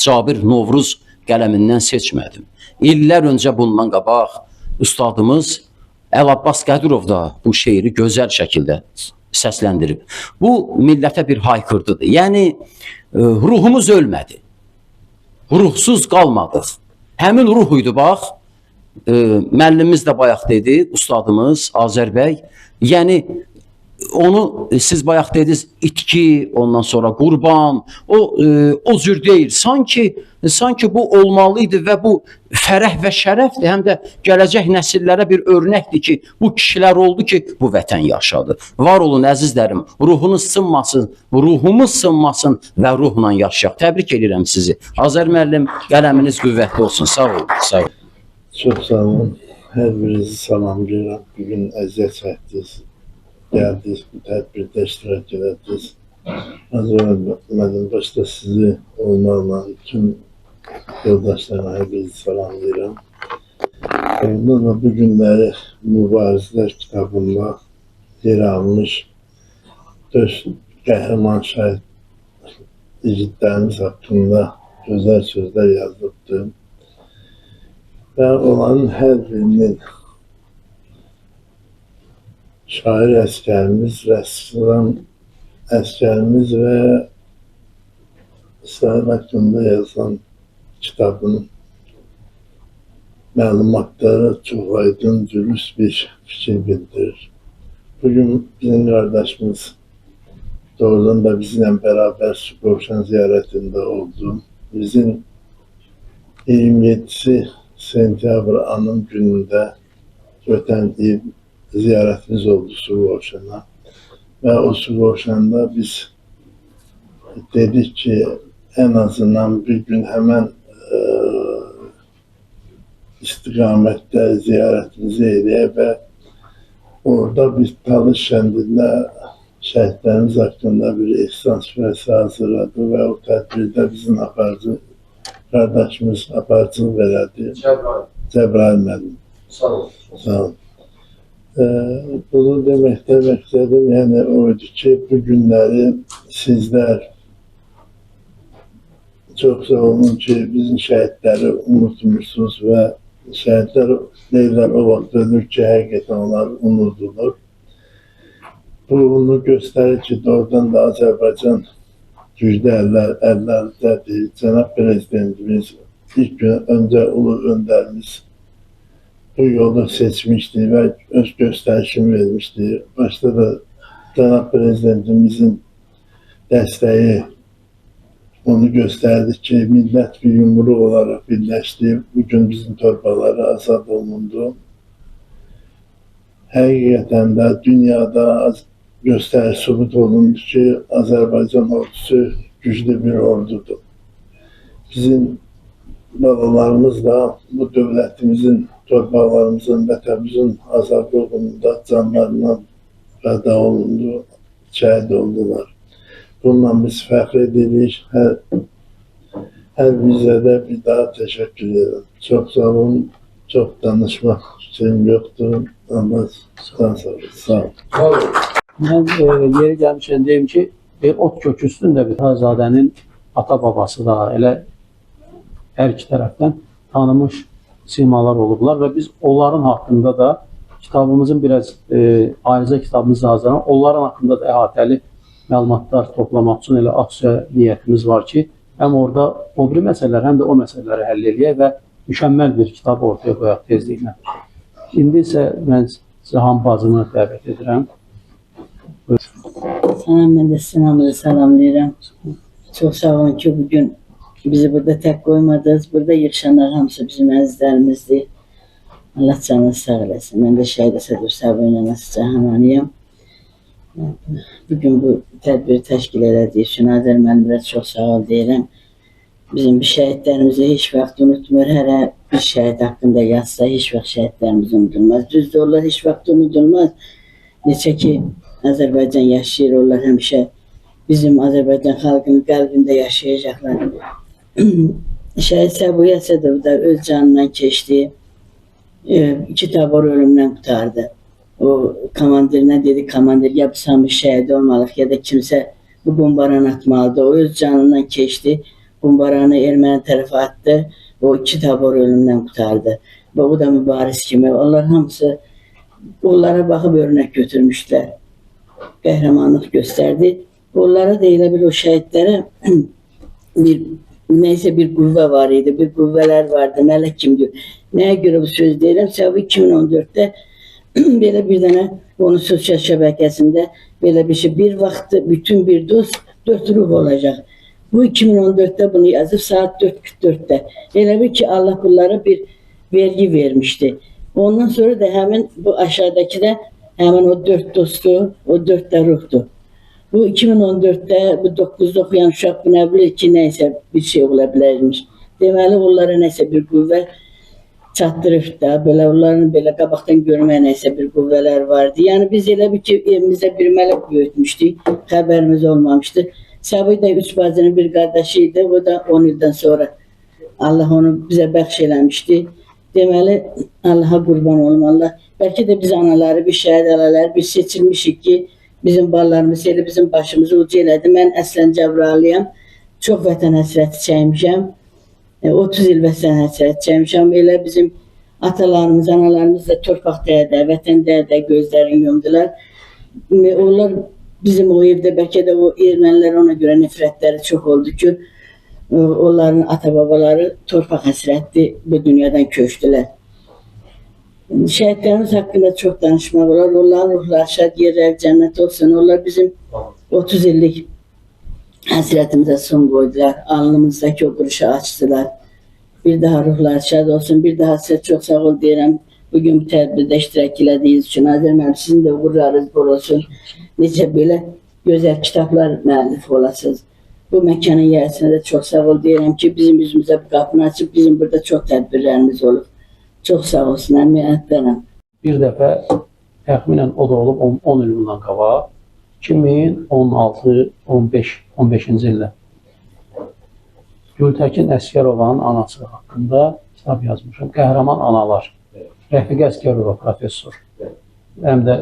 Cabir Novruz qələmindən seçmədim. İllər öncə bundan qabaq ustadımız Əl-Abbas Qədirov da bu şeiri gözəl şəkildə səsləndirib. Bu millətə bir haykırdıdır. Yəni ruhumuz ölmədi. Ruhsuz qalmadıq. Həmin ruh idi bax. Müəllimimiz də bayaq dedi, ustadımız Azər bəy. Yəni onu siz bayaq dediniz, itki, ondan sonra qurban, o cür deyil. Sanki bu olmalıydı və bu fərəh və şərəfdir, həm də gələcək nəsillərə bir örnəkdir ki, bu kişilər oldu ki, bu vətən yaşadı. Var olun əzizlərim, ruhunuz sınmasın, ruhumuz sınmasın və ruhla yaşayaq. Təbrik edirəm sizi. Azər müəllim, qələminiz qüvvətli olsun. Sağ olun, sağ olun. Çox sağ olun. Hər birinizi salamlayıram. Bugün əziyyət çəkdiniz. Gəldiniz, bu tədbirdə iştirak edədiniz. Mənim başda sizi olmaqla tüm yoldaşlarına hər birinizi salamlayıram. Ondan da bu günləri Mübarizlər kitabında yer almış qəhrəman şəhid igidlərimiz haqqında gözəl sözlər yazılıbdır. Və onların hər birinin şair əsgərimiz, rəssam əsgərimiz və İsrail haqqında yazılan kitabın məlumatları çox aydın, dürüst bir fikir bildirir. Bugün bizim qardaşımız doğrudan da bizimlə bərabər Suqovuşan ziyarətində oldu. Bizim 27 sentyabr anım günündə ötən il ziyarətimiz oldu Suqovuşana və o Suqovuşanda biz dedik ki, ən azından bir gün həmən istiqamətdə ziyarətimizi eləyək və orada bir Talış kəndində şəhidlərimiz haqqında bir ehsan süfrəsi hazırladı və o tədbirdə bizim aparıcı qardaşımız aparıcılıq elədi. Cəbrail müəllim. Sağ olun. Sağ olun. Bunu deməkdə məqsədim yəni oydu ki, bu günləri sizlər çox sağ olun ki, bizim şəhidləri unutmuşsunuz və şəhidlər deyirlər o vaxt ölür ki, həqiqətən onlar unudulur. Bunu göstərir ki, doğrudan da Azərbaycan güclü əllərdədir. Cənab Prezidentimiz ilk gün öncə ulu öndərimiz bu yolu seçmişdi və öz göstərişini vermişdi. Başta da Cənab Prezidentimizin dəstəyi onu göstərdi ki, millət bir yumruq olaraq birləşdi. Bugün bizim torpaları azad olundu. Həqiqətən də dünyada göstəriş sübut olundu ki, Azərbaycan ordusu güclü bir ordudur. Bizim balalarımız da bu dövlətimizin, torpaqlarımızın, vətənimizin azadlığında canlarından fəda olundu, şəhid oldular. Bununla biz fəxr edirik. Hər bizə də bir daha təşəkkür edirəm. Çox sağ olun, çox danışmaq şeyim yoxdur. Amma sağ olun. Mən yeri gəlmişən deyim ki, ot kök üstündə bir Azadənin ata-babası da elə hər iki tərəfdən tanınmış simalar olublar və biz onların haqqında da kitabımızın biraz ayrıca kitabımızı hazırlayın, onların haqqında da əhatəli məlumatlar toplamaq üçün elə aksiya niyyətimiz var ki, həm orada o biri məsələlər, həm də o məsələləri həll edək və mükəmməl bir kitab ortaya qoyaq tezliklə. İndi isə mən Cahan bacımı dəvət edirəm. Sana mən də sinamızı salamlayıram. Çox sağ olun ki, bugün bizi burada tək qoymadınız. Burada yığışanlar hamısı bizim əzizlərimizdir. Allah canınızı sağ eləsin. Mən də Şəhid Əsəd Sabirlə Nasır Cahananıyam. Bugün bu tədbiri təşkil elədiyi üçün Azər müəllimlərə çox sağ ol deyirəm. Bizim bir şəhidlərimizi heç vaxt unutmur. Hərə bir şəhid haqqında yazsa, heç vaxt şəhidlərimiz unudulmaz. Düzdür, onlar heç vaxt unudulmaz. Neçə ki, Azərbaycan yaşayır, onlar həmişə bizim Azərbaycan xalqının qəlbində yaşayacaqlar. Şəhid Səbuhi Əsədov da öz canından keçdi. 2 tabor ölümdən qutardı. O komandirinə dedi, komandir ya bu sammış şəhid olmalıq ya da kimsə bu bombaran atmalıdır. O öz canından keçdi. Bombaranı erməni tərəfə atdı. O 2 tabor ölümdən qutardı. Və o da mübariz kimi. Onlar hamısı onlara baxıb örnək götürmüşlər. Qəhrəmanlıq göstərdi. Onlara da elə bir o şəhidlərə neysə bir qüvvə var idi, bir qüvvələr vardı, mələk kimdir. Nəyə görə bu söz deyirəm? Səbəbi 2014-də belə bir dənə onun sosial şəbəkəsində belə bir şey, bir vaxtı bütün bir dost 4 ruh olacaq. Bu 2014'te bunu yazıp saat 4:44'te. Elə bir ki Allah bunlara bir vergi vermişti. Ondan sonra da hemen bu aşağıdaki de hemen o 4 dostu, o 4 de ruhtu. Bu 2014'te bu 9'da okuyan uşaq buna bilir ki neyse bir şey olabilirmiş. Deməli onlara neyse bir qüvvə çatdırıb da, böyle onların böyle qabaqdan görməyə neyse bir qüvvələr vardı. Yani biz elə bir ki evimizdə bir mələk böyütmüşdük, xəbərimiz olmamıştı. Səbi də 3 bacının bir qardaşıydı, o da 10 ildən sonra Allah onu bizə bəxş eləmişdi. Deməli Allah'a qurban olum Allah. Bəlkə də biz anaları, bir şəhid alalar, biz seçilmişik ki bizim ballarımız elə bizim başımızı ucu elədi. Mən əslən Cəbralıyam, çox vətən həsrəti çəkmişəm. 30 il vətən həsrəti çəkmişəm. Elə bizim atalarımız, analarımız da torpaq dəyədə, vətən dəyədə gözlərini yumdular. Onlar bizim o evdə bəlkə də o ermənilər ona görə nifrətləri çox oldu ki, onların ata-babaları torpaq həsrətli bu dünyadan köçdülər. Şəhidlərimiz haqqında çox danışmaq olar. Onların ruhları şad yerlər, cənnət olsun. Onlar bizim 30 illik həsrətimizə son qoydular. Alnımızdakı o quruşu açdılar. Bir daha ruhları şad olsun. Bir daha sizə çox sağ ol deyirəm. Bugün bu tədbirdə iştirak elədiyiniz üçün Azər müəllim sizin də uğurlarınız bol olsun. Necə belə gözəl kitablar müəllif olasınız. Bu məkanın yərisinə də çox sağ ol deyirəm ki, bizim yüzümüzə bu qapını açıb, bizim burada çox tədbirlərimiz olur. Çox sağ olsun, əmiyyətlərəm. Bir dəfə təxminən o da olub 10 il bundan qabaq, 2016-15-ci ildə Gültəkin Əsgərovanın anası haqqında kitab yazmışam. Qəhrəman analar. Rəfiqə Əsgərova professor. Həm də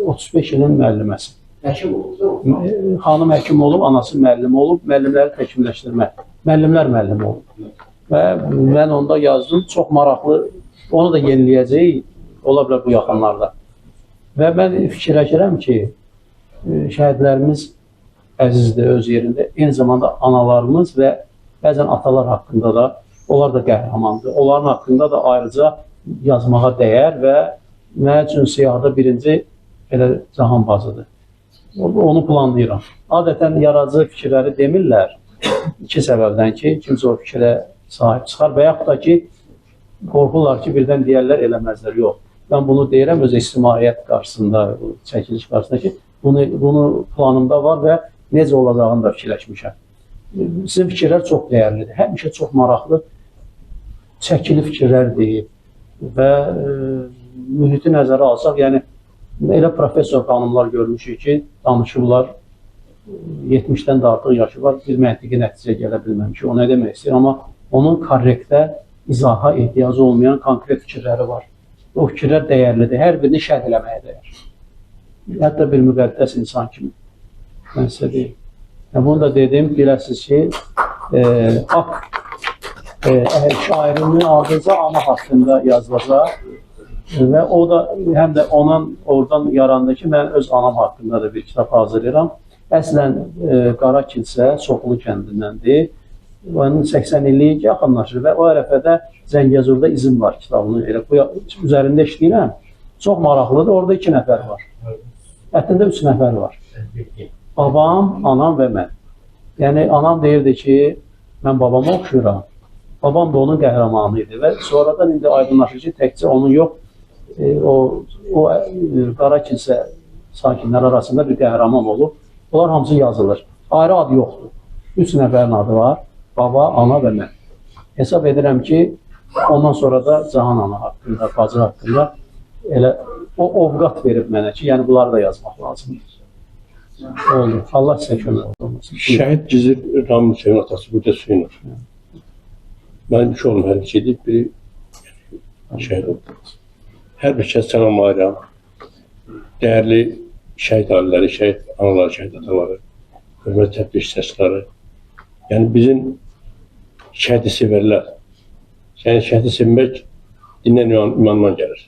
35 ilin müəlliməsi. Həkim olub. Xanım həkim olub, anası müəllim olub, müəllimləri təkmilləşdirmə. Müəllimlər müəllim olub. Və mən onda yazdım, çox maraqlı, onu da yeniləyəcək, ola bilər bu yaxınlarda. Və mən fikirləşirəm ki, şəhidlərimiz əzizdir öz yerində, eyni zamanda analarımız və bəzən atalar haqqında da, onlar da qəhrəmandır. Onların haqqında da ayrıca yazmağa dəyər və mənim üçün siyahıda birinci elə Cahan bacıdır. Onu planlayıram. Adətən yaradıcı fikirləri demirlər. 2 səbəbdən ki, kimsə o fikrə sahib çıxar və yaxud da ki, qorxurlar ki, birdən deyərlər, eləməzlər. Yox. Mən bunu deyirəm öz ictimaiyyət qarşısında, çəkiliş qarşısında ki, bunu planımda var və necə olacağını da fikirləşmişəm. Sizin fikirlər çox dəyərlidir. Həmişə çox maraqlı, çəkili fikirlər deyib və mühiti nəzərə alsaq, yəni elə professor xanımlar görmüşük ki, danışırlar, 70-dən də artıq yaşı var, bir məntiqi nəticə gələ bilməmiş. O nə demək istəyir? Amma onun korrektə, izaha ehtiyacı olmayan konkret fikirləri var. O fikirlər dəyərlidir, hər birini şərh eləməyə dəyər. Hətta bir müqəddəs insan kimi. Mən sizə deyim. Bunu da dedim, biləsiniz ki, şairinin ardınca ana haqqında yazılacaq. Və o da həm də onun oradan yarandı ki, mən öz anam haqqında da bir kitab hazırlayıram. Əslən Qara Kilsə Soxulu kəndindəndir. Onun 80 illik yaxınlaşır və o ərəfədə Zəngəzurda izin var kitabının. Elə bu üzərində işləyirəm. Çox maraqlıdır. Orada 2 nəfər var. Əslində 3 nəfər var. Babam, anam və mən. Yəni anam deyirdi ki, mən babama oxşuyuram. Babam da onun qəhrəmanı idi və sonradan indi aydınlaşır ki, təkcə onun yox, o Qara Kilsə sakinlər arasında bir qəhrəman olub. Bunlar hamısı yazılır. Ayrı adı yoxdur. 3 nəfərin adı var. Baba, ana və mən. Hesab edirəm ki, ondan sonra da Cahan ana haqqında, bacı haqqında elə o ovqat verib mənə ki, yəni bunları da yazmaq lazımdır. Oldu. Allah sizə kömək olmasın. Şəhid Gizir Ramil Hüseyin atası burada Hüseynov. Mənim 2 oğlum hərbiçi edib, biri şəhid oldu. Hər bir kəs salamlayıram. Dəyərli şəhid ailələri, şəhid anaları, şəhid ataları, hörmət təbliğ səsləri. Yəni bizim şəhidi sevərlər. Yəni şəhidi sevmək dindən imandan gəlir.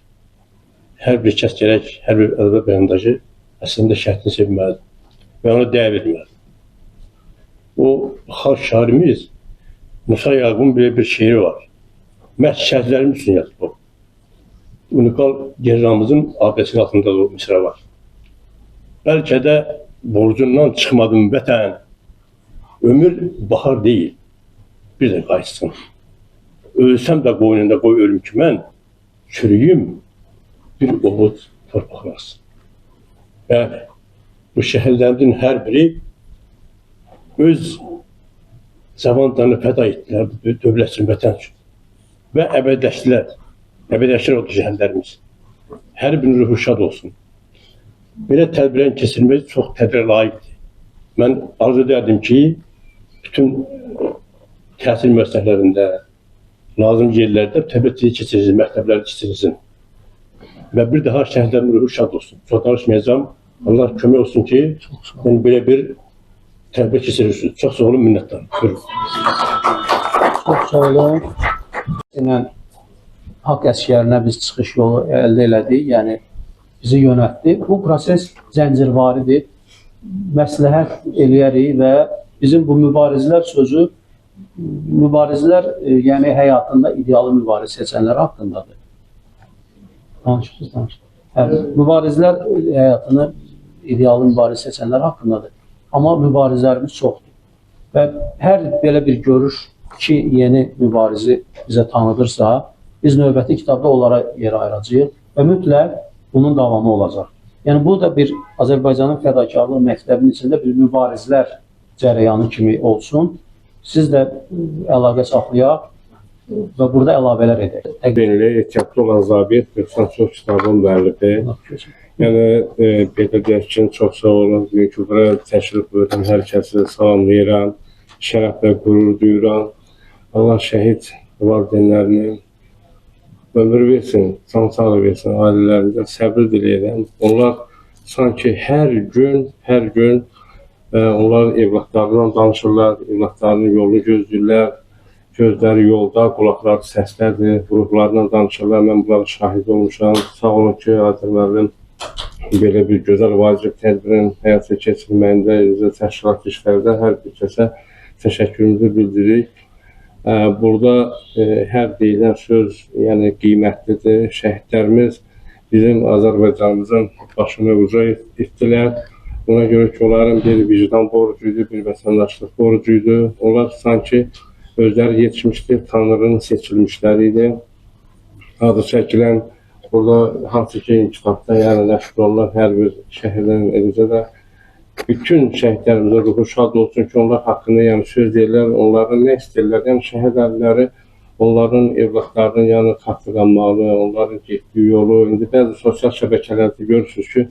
Hər bir kəs gərək, hər bir ədəbiyyat bəyandaşı əslində şəhidini sevməlidir və ona dəyər verməlidir. O xalq şairimiz Musa Yaqubun belə bir şeiri var. Məhz şəhidlərimiz üçün yazıb o. Unikal generalımızın abidəsinin altında da o misra var. Bəlkə də borcundan çıxmadım vətən, ömür bahar deyil, bir də qayıtsın. Ölsəm də qoynunda qoy ölüm ki mən, çürüyüm bir ovud torpaqlarsın. Bəli, bu şəhərlərin hər biri öz zamanlarını fəda etdilər dövlət üçün, vətən üçün. Və əbədləşdilər. Əbədləşdilər o şəhərlərimiz. Hər birinin ruhu şad olsun. Belə tədbirin keçirilməsi çox tədbirə layiqdir. Mən arzu edirdim ki, bütün təhsil müəssisələrində, lazım yerlərdə təbliğ keçirilsin, məktəblər keçirilsin. Və bir daha şəhərlərin ruhu şad olsun. Çox danışmayacağım. Allah kömək olsun ki, belə bir təbliğ keçirirsiniz. Çox sağ olun, minnətdarım. Çox sağ olun. Haqq əsgərinə biz çıxış yolu əldə elədik, yəni bizi yönətdi. Bu proses zəncirvaridir. Məsləhət eləyərik və bizim bu mübarizlər sözü, mübarizlər yəni həyatında idealı mübariz seçənlər haqqındadır. Danışırsınız, danışırsınız. Mübarizlər həyatını idealı mübariz seçənlər haqqındadır. Amma mübarizlərimiz çoxdur. Və hər belə bir görüş ki, yeni mübarizi bizə tanıdırsa, biz növbəti kitabda onlara yer ayıracağıq və mütləq bunun davamı olacaq. Yəni, bu da bir Azərbaycanın fədakarlıq məktəbinin içində bir mübarizlər cərəyanı kimi olsun. Siz də əlaqə saxlayaq və burada əlavələr edək. Benli, ehtiyatlı olan zabit, 90 çox kitabın müəllifi. Yəni, belə deyək ki, çox sağ olun. Bugünkü bura təşrif buyuran hər kəsi salamlayıram. Şərəflə qürur duyuram. Allah şəhid valideynlərini ömür versin, can sağlığı versin, ailələrində səbir diləyirəm. Onlar sanki hər gün onlar evlatlarından danışırlar, evlatlarının yolunu gözləyirlər, gözləri yolda, qulaqları səslədir, ruhlarından danışırlar. Mən bunlara şahid olmuşam. Sağ olun ki, Azər müəllim belə bir gözəl vacib tədbirin həyata keçirilməyində, təşkilat işlərdə hər bir kəsə təşəkkürümüzü bildiririk. Burada hər deyilən söz yəni qiymətlidir. Şəhidlərimiz bizim Azərbaycanımızın başını uca etdilər. Ona görə ki, onların bir vicdan borcuydu, bir vətəndaşlıq borcuydu. Onlar sanki özləri yetişmişdi, Tanrının seçilmişləri idi. Adı çəkilən, burada hansı ki, kitabda yəni nəşr olunan hər bir şəhidlərin eləcə də bütün şəhidlərimizə ruhu şad olsun ki, onlar haqqında yəni söz deyirlər, onların nə istəyirlər, yəni şəhid əlləri onların evlatlarının yəni xatırlanmalı, onların getdiyi yolu, indi bəzi sosial şəbəkələrdə görürsünüz ki,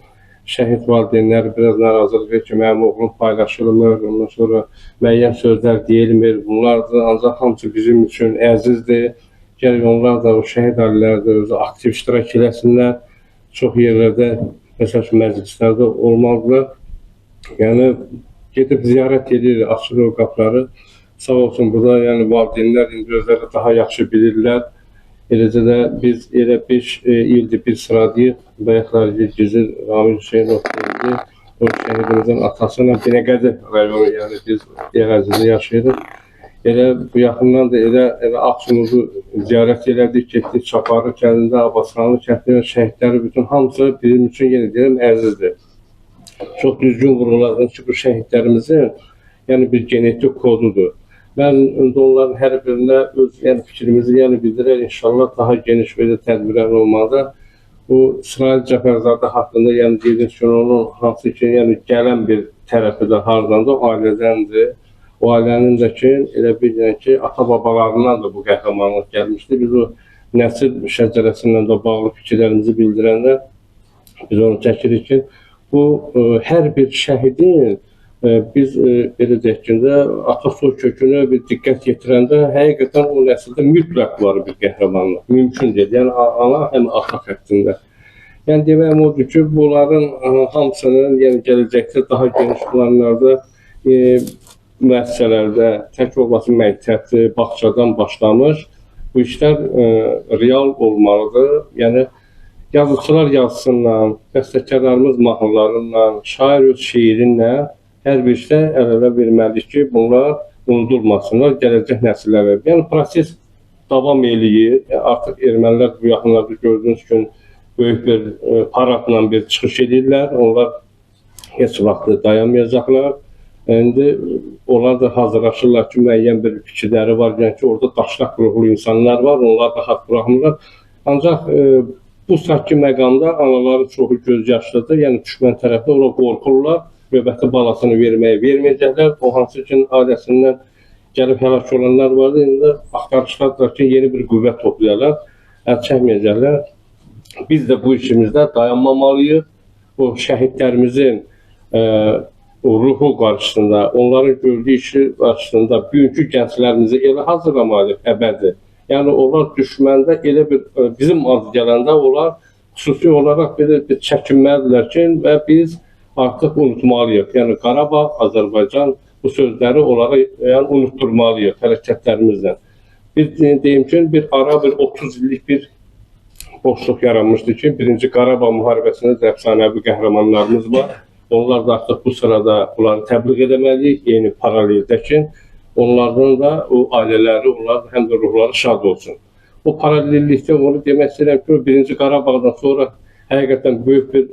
şəhid valideynləri biraz narazılıdır ki, mənim oğlum paylaşılmır, ondan sonra müəyyən sözlər deyilmir, bunlardır, ancaq hamısı bizim üçün əzizdir, gəlin onlar da o şəhid ailələrdə özü aktiv iştirak eləsinlər, çox yerlərdə, məsəl üçün məclislərdə olmalıdır. Yəni, gedib ziyarət edir, açır o qapıları. Sağ olsun, burada yəni, valideynlər indi özləri daha yaxşı bilirlər. Eləcə də biz elə 5 ildir bir sıradayıq. Bayaqlar Gizir Ramil Hüseynov deyildi. o şəhidimizin atasıyla Binəqədi rayonu, yəni biz ərazide yaşayırıq. Elə bu yaxından da elə Ağsunuzu ziyarət elədik, getdik Çaparlı kəndində, Abbasxanlı kəndində şəhidləri bütün hamısı bizim üçün yenə deyirəm əzizdir. Çox düzgün vurguladın ki, bu şəhidlərimizin yəni bir genetik kodudur. Mən öndə onların hər birində öz fikrimizi bildirər. İnşallah daha geniş belə tədbirlər olmalıdır. Bu İsrail Cəfərzadə haqqında dediniz ki, onun hansı ki gələn bir tərəfi də hardan da ailədəndir. O ailənin də ki, elə bilin ki, ata-babalarından da bu qəhrəmanlıq gəlmişdi. Biz o nəsil şəcərəsindən də bağlı fikirlərimizi bildirəndə biz onu çəkirik ki, bu hər bir şəhidin biz belə deyək ki, ata-soy kökünə bir diqqət yetirəndə həqiqətən o nəsildə mütləq var bir qəhrəmanlıq. Mümkün deyil. Yəni ana həm ata xəttində. Yəni deməyim odur ki, bunların hamısının gələcəkdə daha geniş planlarda müəssisələrdə tək olması məktəbdir, bağçadan başlamış bu işlər real olmalıdır. Yəni yazıçılar yazısından, bəstəkarlarımız mahnılarından, şair öz şeirinlə hər bir işdə əl-ələ verməlidir ki, bunlar unudulmasınlar, gələcək nəsillərə. Yəni proses davam eləyir. Artıq ermənilər bu yaxınlarda gördüyünüz gün böyük bir paradla bir çıxış edirlər. Onlar heç vaxt dayanmayacaqlar. İndi onlar da hazırlaşırlar ki, müəyyən bir fikirləri var. Yəni ki, orada daşlaq ruhlu insanlar var, onlar da haqq buraxmırlar. Ancaq bu sakki məqamda anaların çoxu göz yaşlıdır. Yəni düşmən tərəfdə ona qorxurlar. Növbəti balasını verməyəcəklər. O hansı ki, ailəsindən gəlib həlak olanlar vardı. İndi axtarışlardır ki, yeni bir qüvvət toplayarlar, əl çəkməyəcəklər. Biz də bu işimizdə dayanmamalıyıq. O şəhidlərimizin o ruhu qarşısında, onların gördüyü işi qarşısında bugünkü gənclərimizi elə hazırlamalıyıq əbədi. Yəni onlar düşməndə elə bir bizim adı gələndə onlar xüsusi olaraq belə bir çəkinməlidirlər ki, və biz artıq unutmalıyıq. Yəni Qarabağ, Azərbaycan bu sözləri onlara unutturmalıyıq hərəkətlərimizlə. Biz deyim ki, bir ara bir 30 illik bir boşluq yaranmışdı ki, 1-ci Qarabağ müharibəsində əfsanəvi qəhrəmanlarımız var. Onlar da artıq bu sırada bunları təbliğ edəməliyik, yeni paraleldə ki, onlardan da o ailələri, onlar həm də ruhları şad olsun. O paralellikdə onu demək istəyirəm ki, 1-ci Qarabağdan sonra həqiqətən böyük bir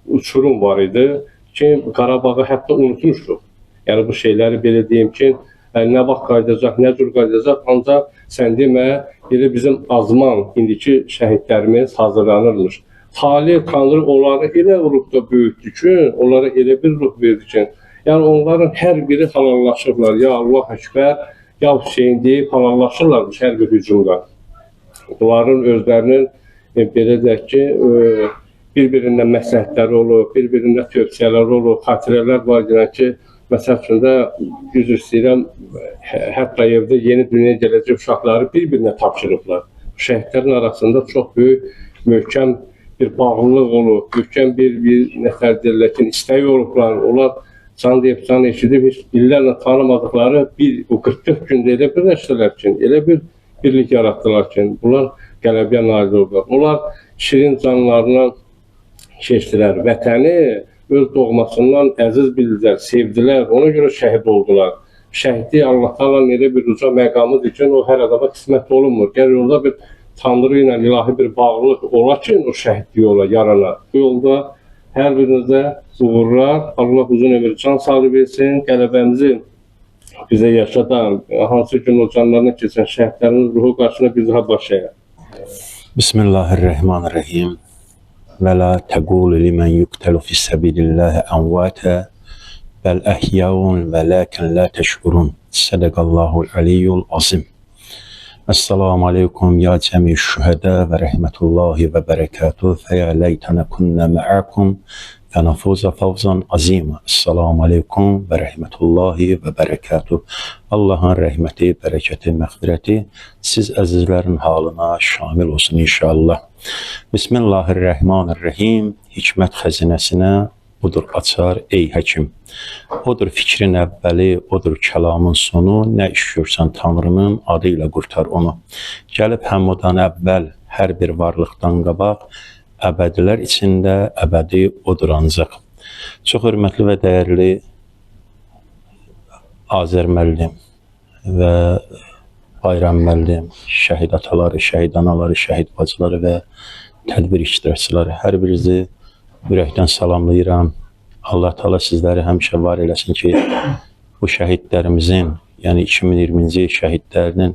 uçurum var idi ki, Qarabağı hətta unutmuşduq. Yəni bu şeyləri belə deyim ki, nə vaxt qaydacaq, nə cür qaydacaq, ancaq sən demə, elə bizim azman, indiki şəhidlərimiz hazırlanırmış. Xali Tanrı onları elə ruhda böyütdü ki, onlara elə bir ruh verdi ki, yəni onların hər biri halallaşırlar. Ya Allah Əkbər, ya Hüseyin deyib halallaşırlarmış hər bir hücumda. Bunların özlərinin belə deyək ki, bir-birindən məsləhətləri olur, bir-birindən tövsiyələri olur, xatirələr var ki, məsəl üçün də üzr istəyirəm, hətta evdə yeni dünyaya gələcək uşaqları bir-birinə tapşırıblar. Şəhidlərin arasında çox böyük, möhkəm bir bağlılıq olur, möhkəm bir nəfər deyirlər ki, istəyi olublar. Onlar can deyib, can eşidib, heç illərlə tanımadıqları o 44 gündə elə birləşdilər ki, elə bir birlik yaratdılar ki, bunlar qələbəyə nail oldular. Onlar şirin canlarına keçdilər, vətəni öz doğmasından əziz bildilər, sevdilər, ona görə şəhid oldular. Şəhidlik Allah-Taala'nın elə bir uca məqamıdır ki, o hər adama qismət olunmur. Gəlir orada bir Tanrı ilə ilahi bir bağlılıq ola ki, o şəhidlik ola, yarana. Bu yolda hər birinizə uğurlar, Allah uzun ömür can sağlığı versin, qələbəmizi bizə yaşadan, hansı gün o canlarına keçən şəhidlərin ruhu qarşısına biz daha başlayaq. Bismillahirrahmanirrahim. Və la təqulu limən yuqtəlu fissəbilillahi əmvətə bəl əhyəun və ləkin lə təşkurun. Sədəqallahul aliyyul azim. Esselamu aleykum ya cəmi şühədə və rəhmətullahi və bərəkətuh fəyə ləytənə künnə məəkum fənəfuza fəvzan azimə. Esselamu aleykum və rəhmətullahi və bərəkətuh. Allahın rəhməti, bərəkəti, məğfirəti siz əzizlərin halına şamil olsun inşallah. Bismillahirrahmanirrahim. Hikmət xəzinəsinə odur açar ey həkim. Odur fikrin əvvəli, odur kəlamın sonu. Nə iş görsən Tanrının adı ilə qurtar onu. Gəlib həmmədən əvvəl hər bir varlıqdan qabaq, əbədilər içində əbədi odur ancaq. Çox hörmətli və dəyərli Azər müəllim və Bayram müəllim, şəhid ataları, şəhid anaları, şəhid bacıları və tədbir iştirakçıları, hər birinizi ürəkdən salamlayıram. Allah Teala sizləri həmişə var eləsin ki, bu şəhidlərimizin, yəni 2020-ci il şəhidlərinin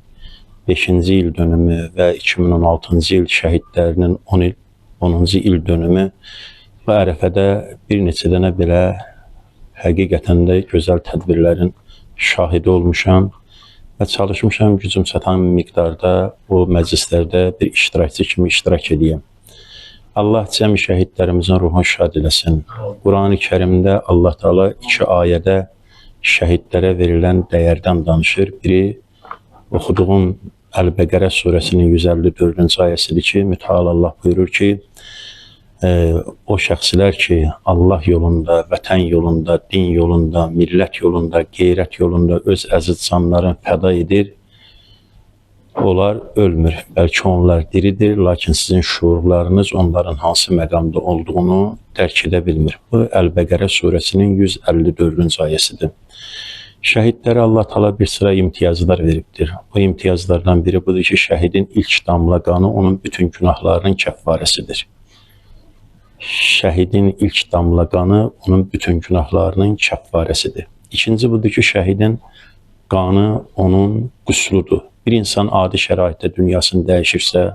5-ci il dönümü və 2016-cı il şəhidlərinin 10-cu il dönümü bu ərəfədə bir neçə dənə belə həqiqətən də gözəl tədbirlərin şahidi olmuşam və çalışmışam gücüm çatan miqdarda bu məclislərdə bir iştirakçı kimi iştirak edeyim. Allah cəmi şəhidlərimizin ruhunu şad eləsin. Qurani Kərimdə Allah Teala 2 ayədə şəhidlərə verilən dəyərdən danışır. Biri oxuduğum Əl-Bəqərə surəsinin 154-cü ayəsidir ki, mütəal Allah buyurur ki, o şəxslər ki, Allah yolunda, vətən yolunda, din yolunda, millət yolunda, qeyrət yolunda öz əziz canlarını fəda edir, onlar ölmür. Bəlkə onlar diridir, lakin sizin şuurlarınız onların hansı məqamda olduğunu dərk edə bilmir. Bu, Əl-Bəqərə surəsinin 154-cü ayəsidir. Şəhidlərə Allah Teala bir sıra imtiyazlar veribdir. Bu imtiyazlardan biri budur ki, şəhidin ilk damla qanı onun bütün günahlarının kəffarəsidir. Şəhidin ilk damla qanı onun bütün günahlarının kəffarəsidir. İkinci budur ki, şəhidin qanı onun qüsludur. Bir insan adi şəraitdə dünyasını dəyişirsə,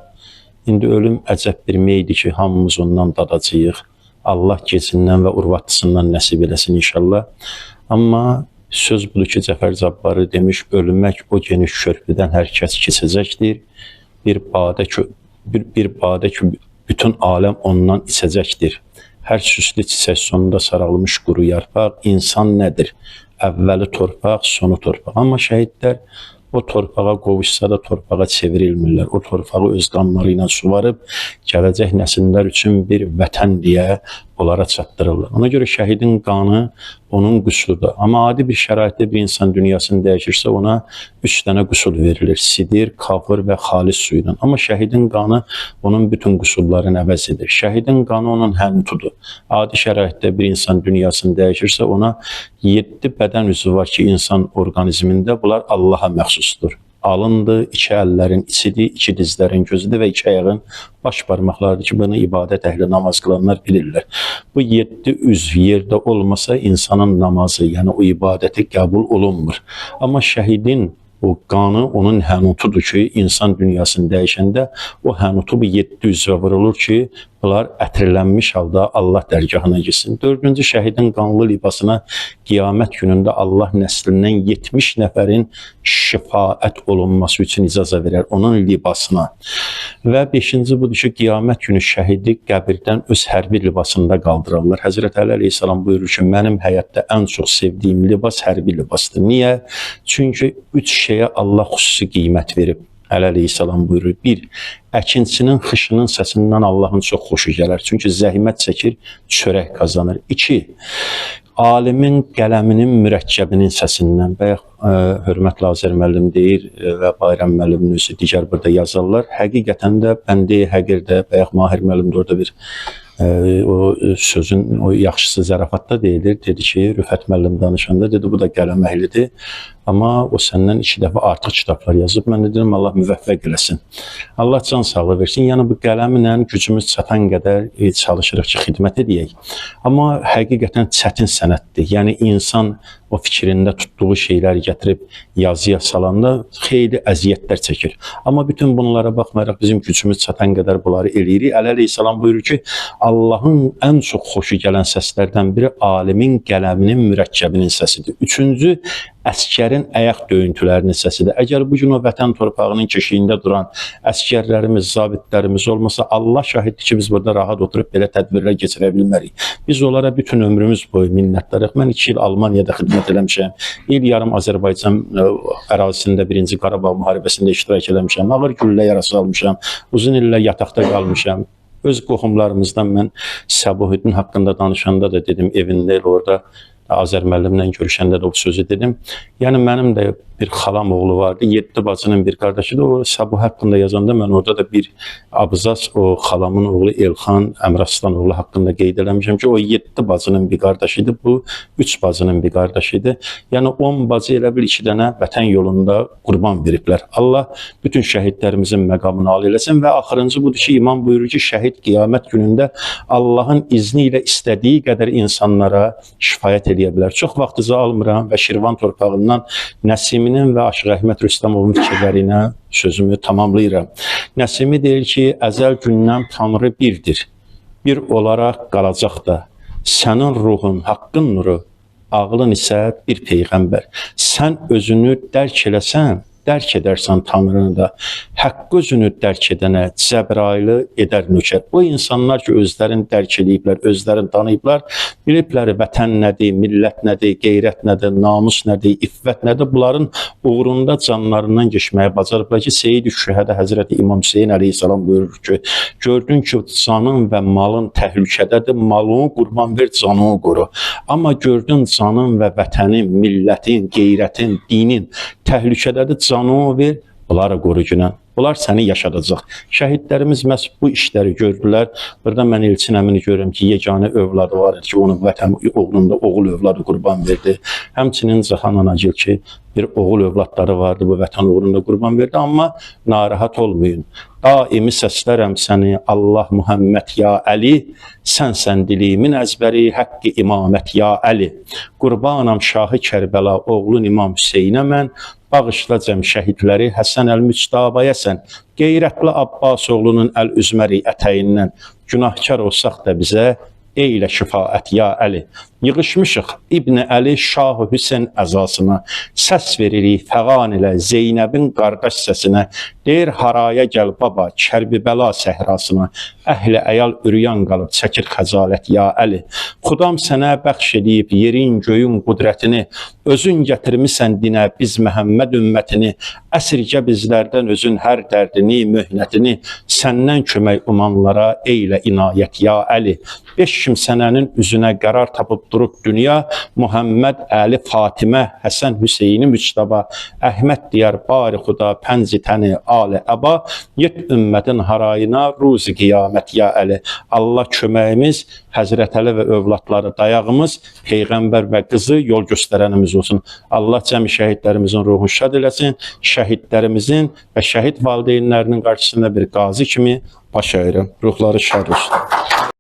indi ölüm əcəb bir meydir ki, hamımız ondan dadacağıq. Allah gecindən və urvatlısından nəsib eləsin inşallah. Amma söz budur ki, Cəfər Cabbarı demiş, ölmək o geniş körpüdən hər kəs keçəcəkdir. Bir badə ki, bütün aləm ondan içəcəkdir. Hər süslü çiçək sonunda saralmış quru yarpaq, insan nədir? Əvvəli torpaq, sonu torpaq. Amma şəhidlər o torpağa qovuşsa da torpağa çevrilmirlər. O torpağı öz qanları ilə suvarıb, gələcək nəsillər üçün bir vətən deyə onlara çatdırırlar. Ona görə şəhidin qanı onun qüsludur. Amma adi bir şəraitdə bir insan dünyasını dəyişirsə, ona 3 dənə qüsul verilir. Sidir, kafır və xalis su ilə. Amma şəhidin qanı onun bütün qüsullarını əvəz edir. Şəhidin qanı onun həmtudur. Adi şəraitdə bir insan dünyasını dəyişirsə, ona 7 bədən üzvü var ki, insan orqanizmində bunlar Allaha məxsusdur. Alındır, 2 əllərin içidir, 2 dizlərin gözüdür və 2 ayağın baş barmaqlarıdır ki, bunu ibadət əhli namaz qılanlar bilirlər. Bu 7 üzv yerdə olmasa insanın namazı, yəni o ibadəti qəbul olunmur. Amma şəhidin o qanı onun hənutudur ki, insan dünyasını dəyişəndə o hənutu bu 7 üzvə vurulur ki, bunlar ətirlənmiş halda Allah dərgahına gitsin. 4-cü şəhidin qanlı libasına qiyamət günündə Allah nəslindən 70 nəfərin şifaət olunması üçün icazə verər onun libasına. Və 5-ci budur ki, qiyamət günü şəhidi qəbirdən öz hərbi libasında qaldırırlar. Həzrət Əli əleyhissalam buyurur ki, mənim həyatda ən çox sevdiyim libas hərbi libasdır. Niyə? Çünki 3 şeyə Allah xüsusi qiymət verib. Əli əleyhissalam buyurur. 1. Əkinçinin xışının səsindən Allahın çox xoşu gələr. Çünki zəhmət çəkir, çörək qazanır. 2. Alimin qələminin mürəkkəbinin səsindən. Bayaq hörmətli Azər müəllim deyir və Bayram müəllimin özü digər burada yazarlar. Həqiqətən də bəndə həqirdə, bayaq Mahir müəllim də orada bir o sözün o yaxşısı zərafatda deyilir. Dedi ki, Rüfət müəllim danışanda dedi, bu da qələm əhlidir. Amma o səndən 2 dəfə artıq kitablar yazıb. Mən də dedim, Allah müvəffəq eləsin. Allah can sağlığı versin. Yəni bu qələmlə gücümüz çatan qədər çalışırıq ki, xidmət edəyək. Amma həqiqətən çətin sənətdir. Yəni insan o fikrində tutduğu şeyləri gətirib yazıya salanda xeyli əziyyətlər çəkir. Amma bütün bunlara baxmayaraq bizim gücümüz çatan qədər bunları eləyirik. Əli əleyhissalam buyurur ki, Allahın ən çox xoşu gələn səslərdən biri alimin qələminin mürəkkəbinin səsidir. 3-cü əskərin ayaq döyüntülərinin səsidir. Əgər bu gün o vətən torpağının keşiyində duran əskərlərimiz, zabitlərimiz olmasa, Allah şahiddir ki, biz burada rahat oturub belə tədbirlər keçirə bilmərik. Biz onlara bütün ömrümüz boyu minnətdarıq. Mən 2 il Almaniyada xidmət eləmişəm. İl yarım Azərbaycan ərazisində 1-ci Qarabağ müharibəsində iştirak eləmişəm. Ağır güllə yarası almışam. Uzun illər yataqda qalmışam. Öz qohumlarımızdan mən Səbuhiddin haqqında danışanda da dedim, evində orada Azər müəllimlə görüşəndə də o sözü dedim. Yəni mənim də bir xalam oğlu vardı. 7 bacının bir qardaşıdır. O Səbuh haqqında yazanda mən orada da bir abzas o xalamın oğlu Elxan Əmraslan oğlu haqqında qeyd eləmişəm ki, o 7 bacının bir qardaşıydı. Bu 3 bacının bir qardaşıydı. Yəni 10 bacı elə bir 2 dənə vətən yolunda qurban veriblər. Allah bütün şəhidlərimizin məqamını âli eləsin və axırıncı budur ki, imam buyurur ki, şəhid qiyamət günündə Allahın izni ilə istədiyi qədər insanlara şifayət edə bilər. Çox vaxtınızı almıram və Şirvan torpağından Nəsiminin və Aşıq Əhməd Rüstəmovun fikirlərinə sözümü tamamlayıram. Nəsimi deyir ki, əzəl gündən Tanrı birdir. Bir olaraq qalacaq da. Sənin ruhun, haqqın nuru, ağlın isə bir peyğəmbər. Sən özünü dərk eləsən, dərk edərsən Tanrını da. Haqqı özünü dərk edənə Cəbrailı edər nökər. O insanlar ki, özlərini dərk ediblər, özlərini tanıyıblar, biliblər vətən nədir, millət nədir, qeyrət nədir, namus nədir, iffət nədir. Bunların uğrunda canlarından geçməyə bacarıblar ki, Seyyid-i Şühədə Həzrəti İmam Hüseyin əleyhissalam buyurur ki, gördün ki, canın və malın təhlükədədir, malını qurban ver, canını qoru. Amma gördün canın və vətənin, millətin, qeyrətin, dinin təhlükədədir, canını ver, bunları qorucuna. Bunlar səni yaşadacaq. Şəhidlərimiz məhz bu işləri gördülər. Burada mən Elçin əmini görürəm ki, yeganə övladı var ki, onun vətən oğlunda oğul övladı qurban verdi. Həmçinin Cahan Anagil ki, bir oğul övladları vardı, bu vətən uğrunda qurban verdi. Amma narahat olmayın. Daimi səslərəm səni, Allah Muhammed ya Əli, sən dilimin əzbəri, həqqi imamət ya Əli. Qurbanam Şahı Kərbəla, oğlun İmam Hüseynə mən, bağışla cəm şəhidləri Həsən əl-Müctabaya sən, qeyrətli Abbas oğlunun əl-üzməri ətəyindən, günahkar olsaq da bizə, eylə şifaət ya Əli. Yığışmışıq İbn Əli Şah Hüseyn əzasına, səs veririk fəğan ilə Zeynəbin qardaş səsinə, deyir haraya gəl baba, Kərbibəla səhrasına, əhli əyal üryan qalıb çəkir xəcalət ya Əli. Xudam sənə bəxş edib yerin göyün qudrətini, özün gətirmisən dinə biz Məhəmməd ümmətini, əsircə bizlərdən özün hər dərdini, möhnətini, səndən kömək umanlara eylə inayət ya Əli. 5 kimsənənin üzünə qərar tapıb durub dünya, Muhammed, Əli, Fatimə, Həsən, Hüseyni, Müctaba, Əhməd diyar bari xuda, pənzi təni, ali əba, yet ümmətin harayına, ruzi qiyamət ya Əli. Allah köməyimiz, Həzrət Əli və övladları dayağımız, Peyğəmbər və qızı yol göstərənimiz olsun. Allah cəmi şəhidlərimizin ruhunu şad eləsin, şəhidlərimizin və şəhid valideynlərinin qarşısında bir qazi kimi baş əyirəm. Ruhları şad olsun.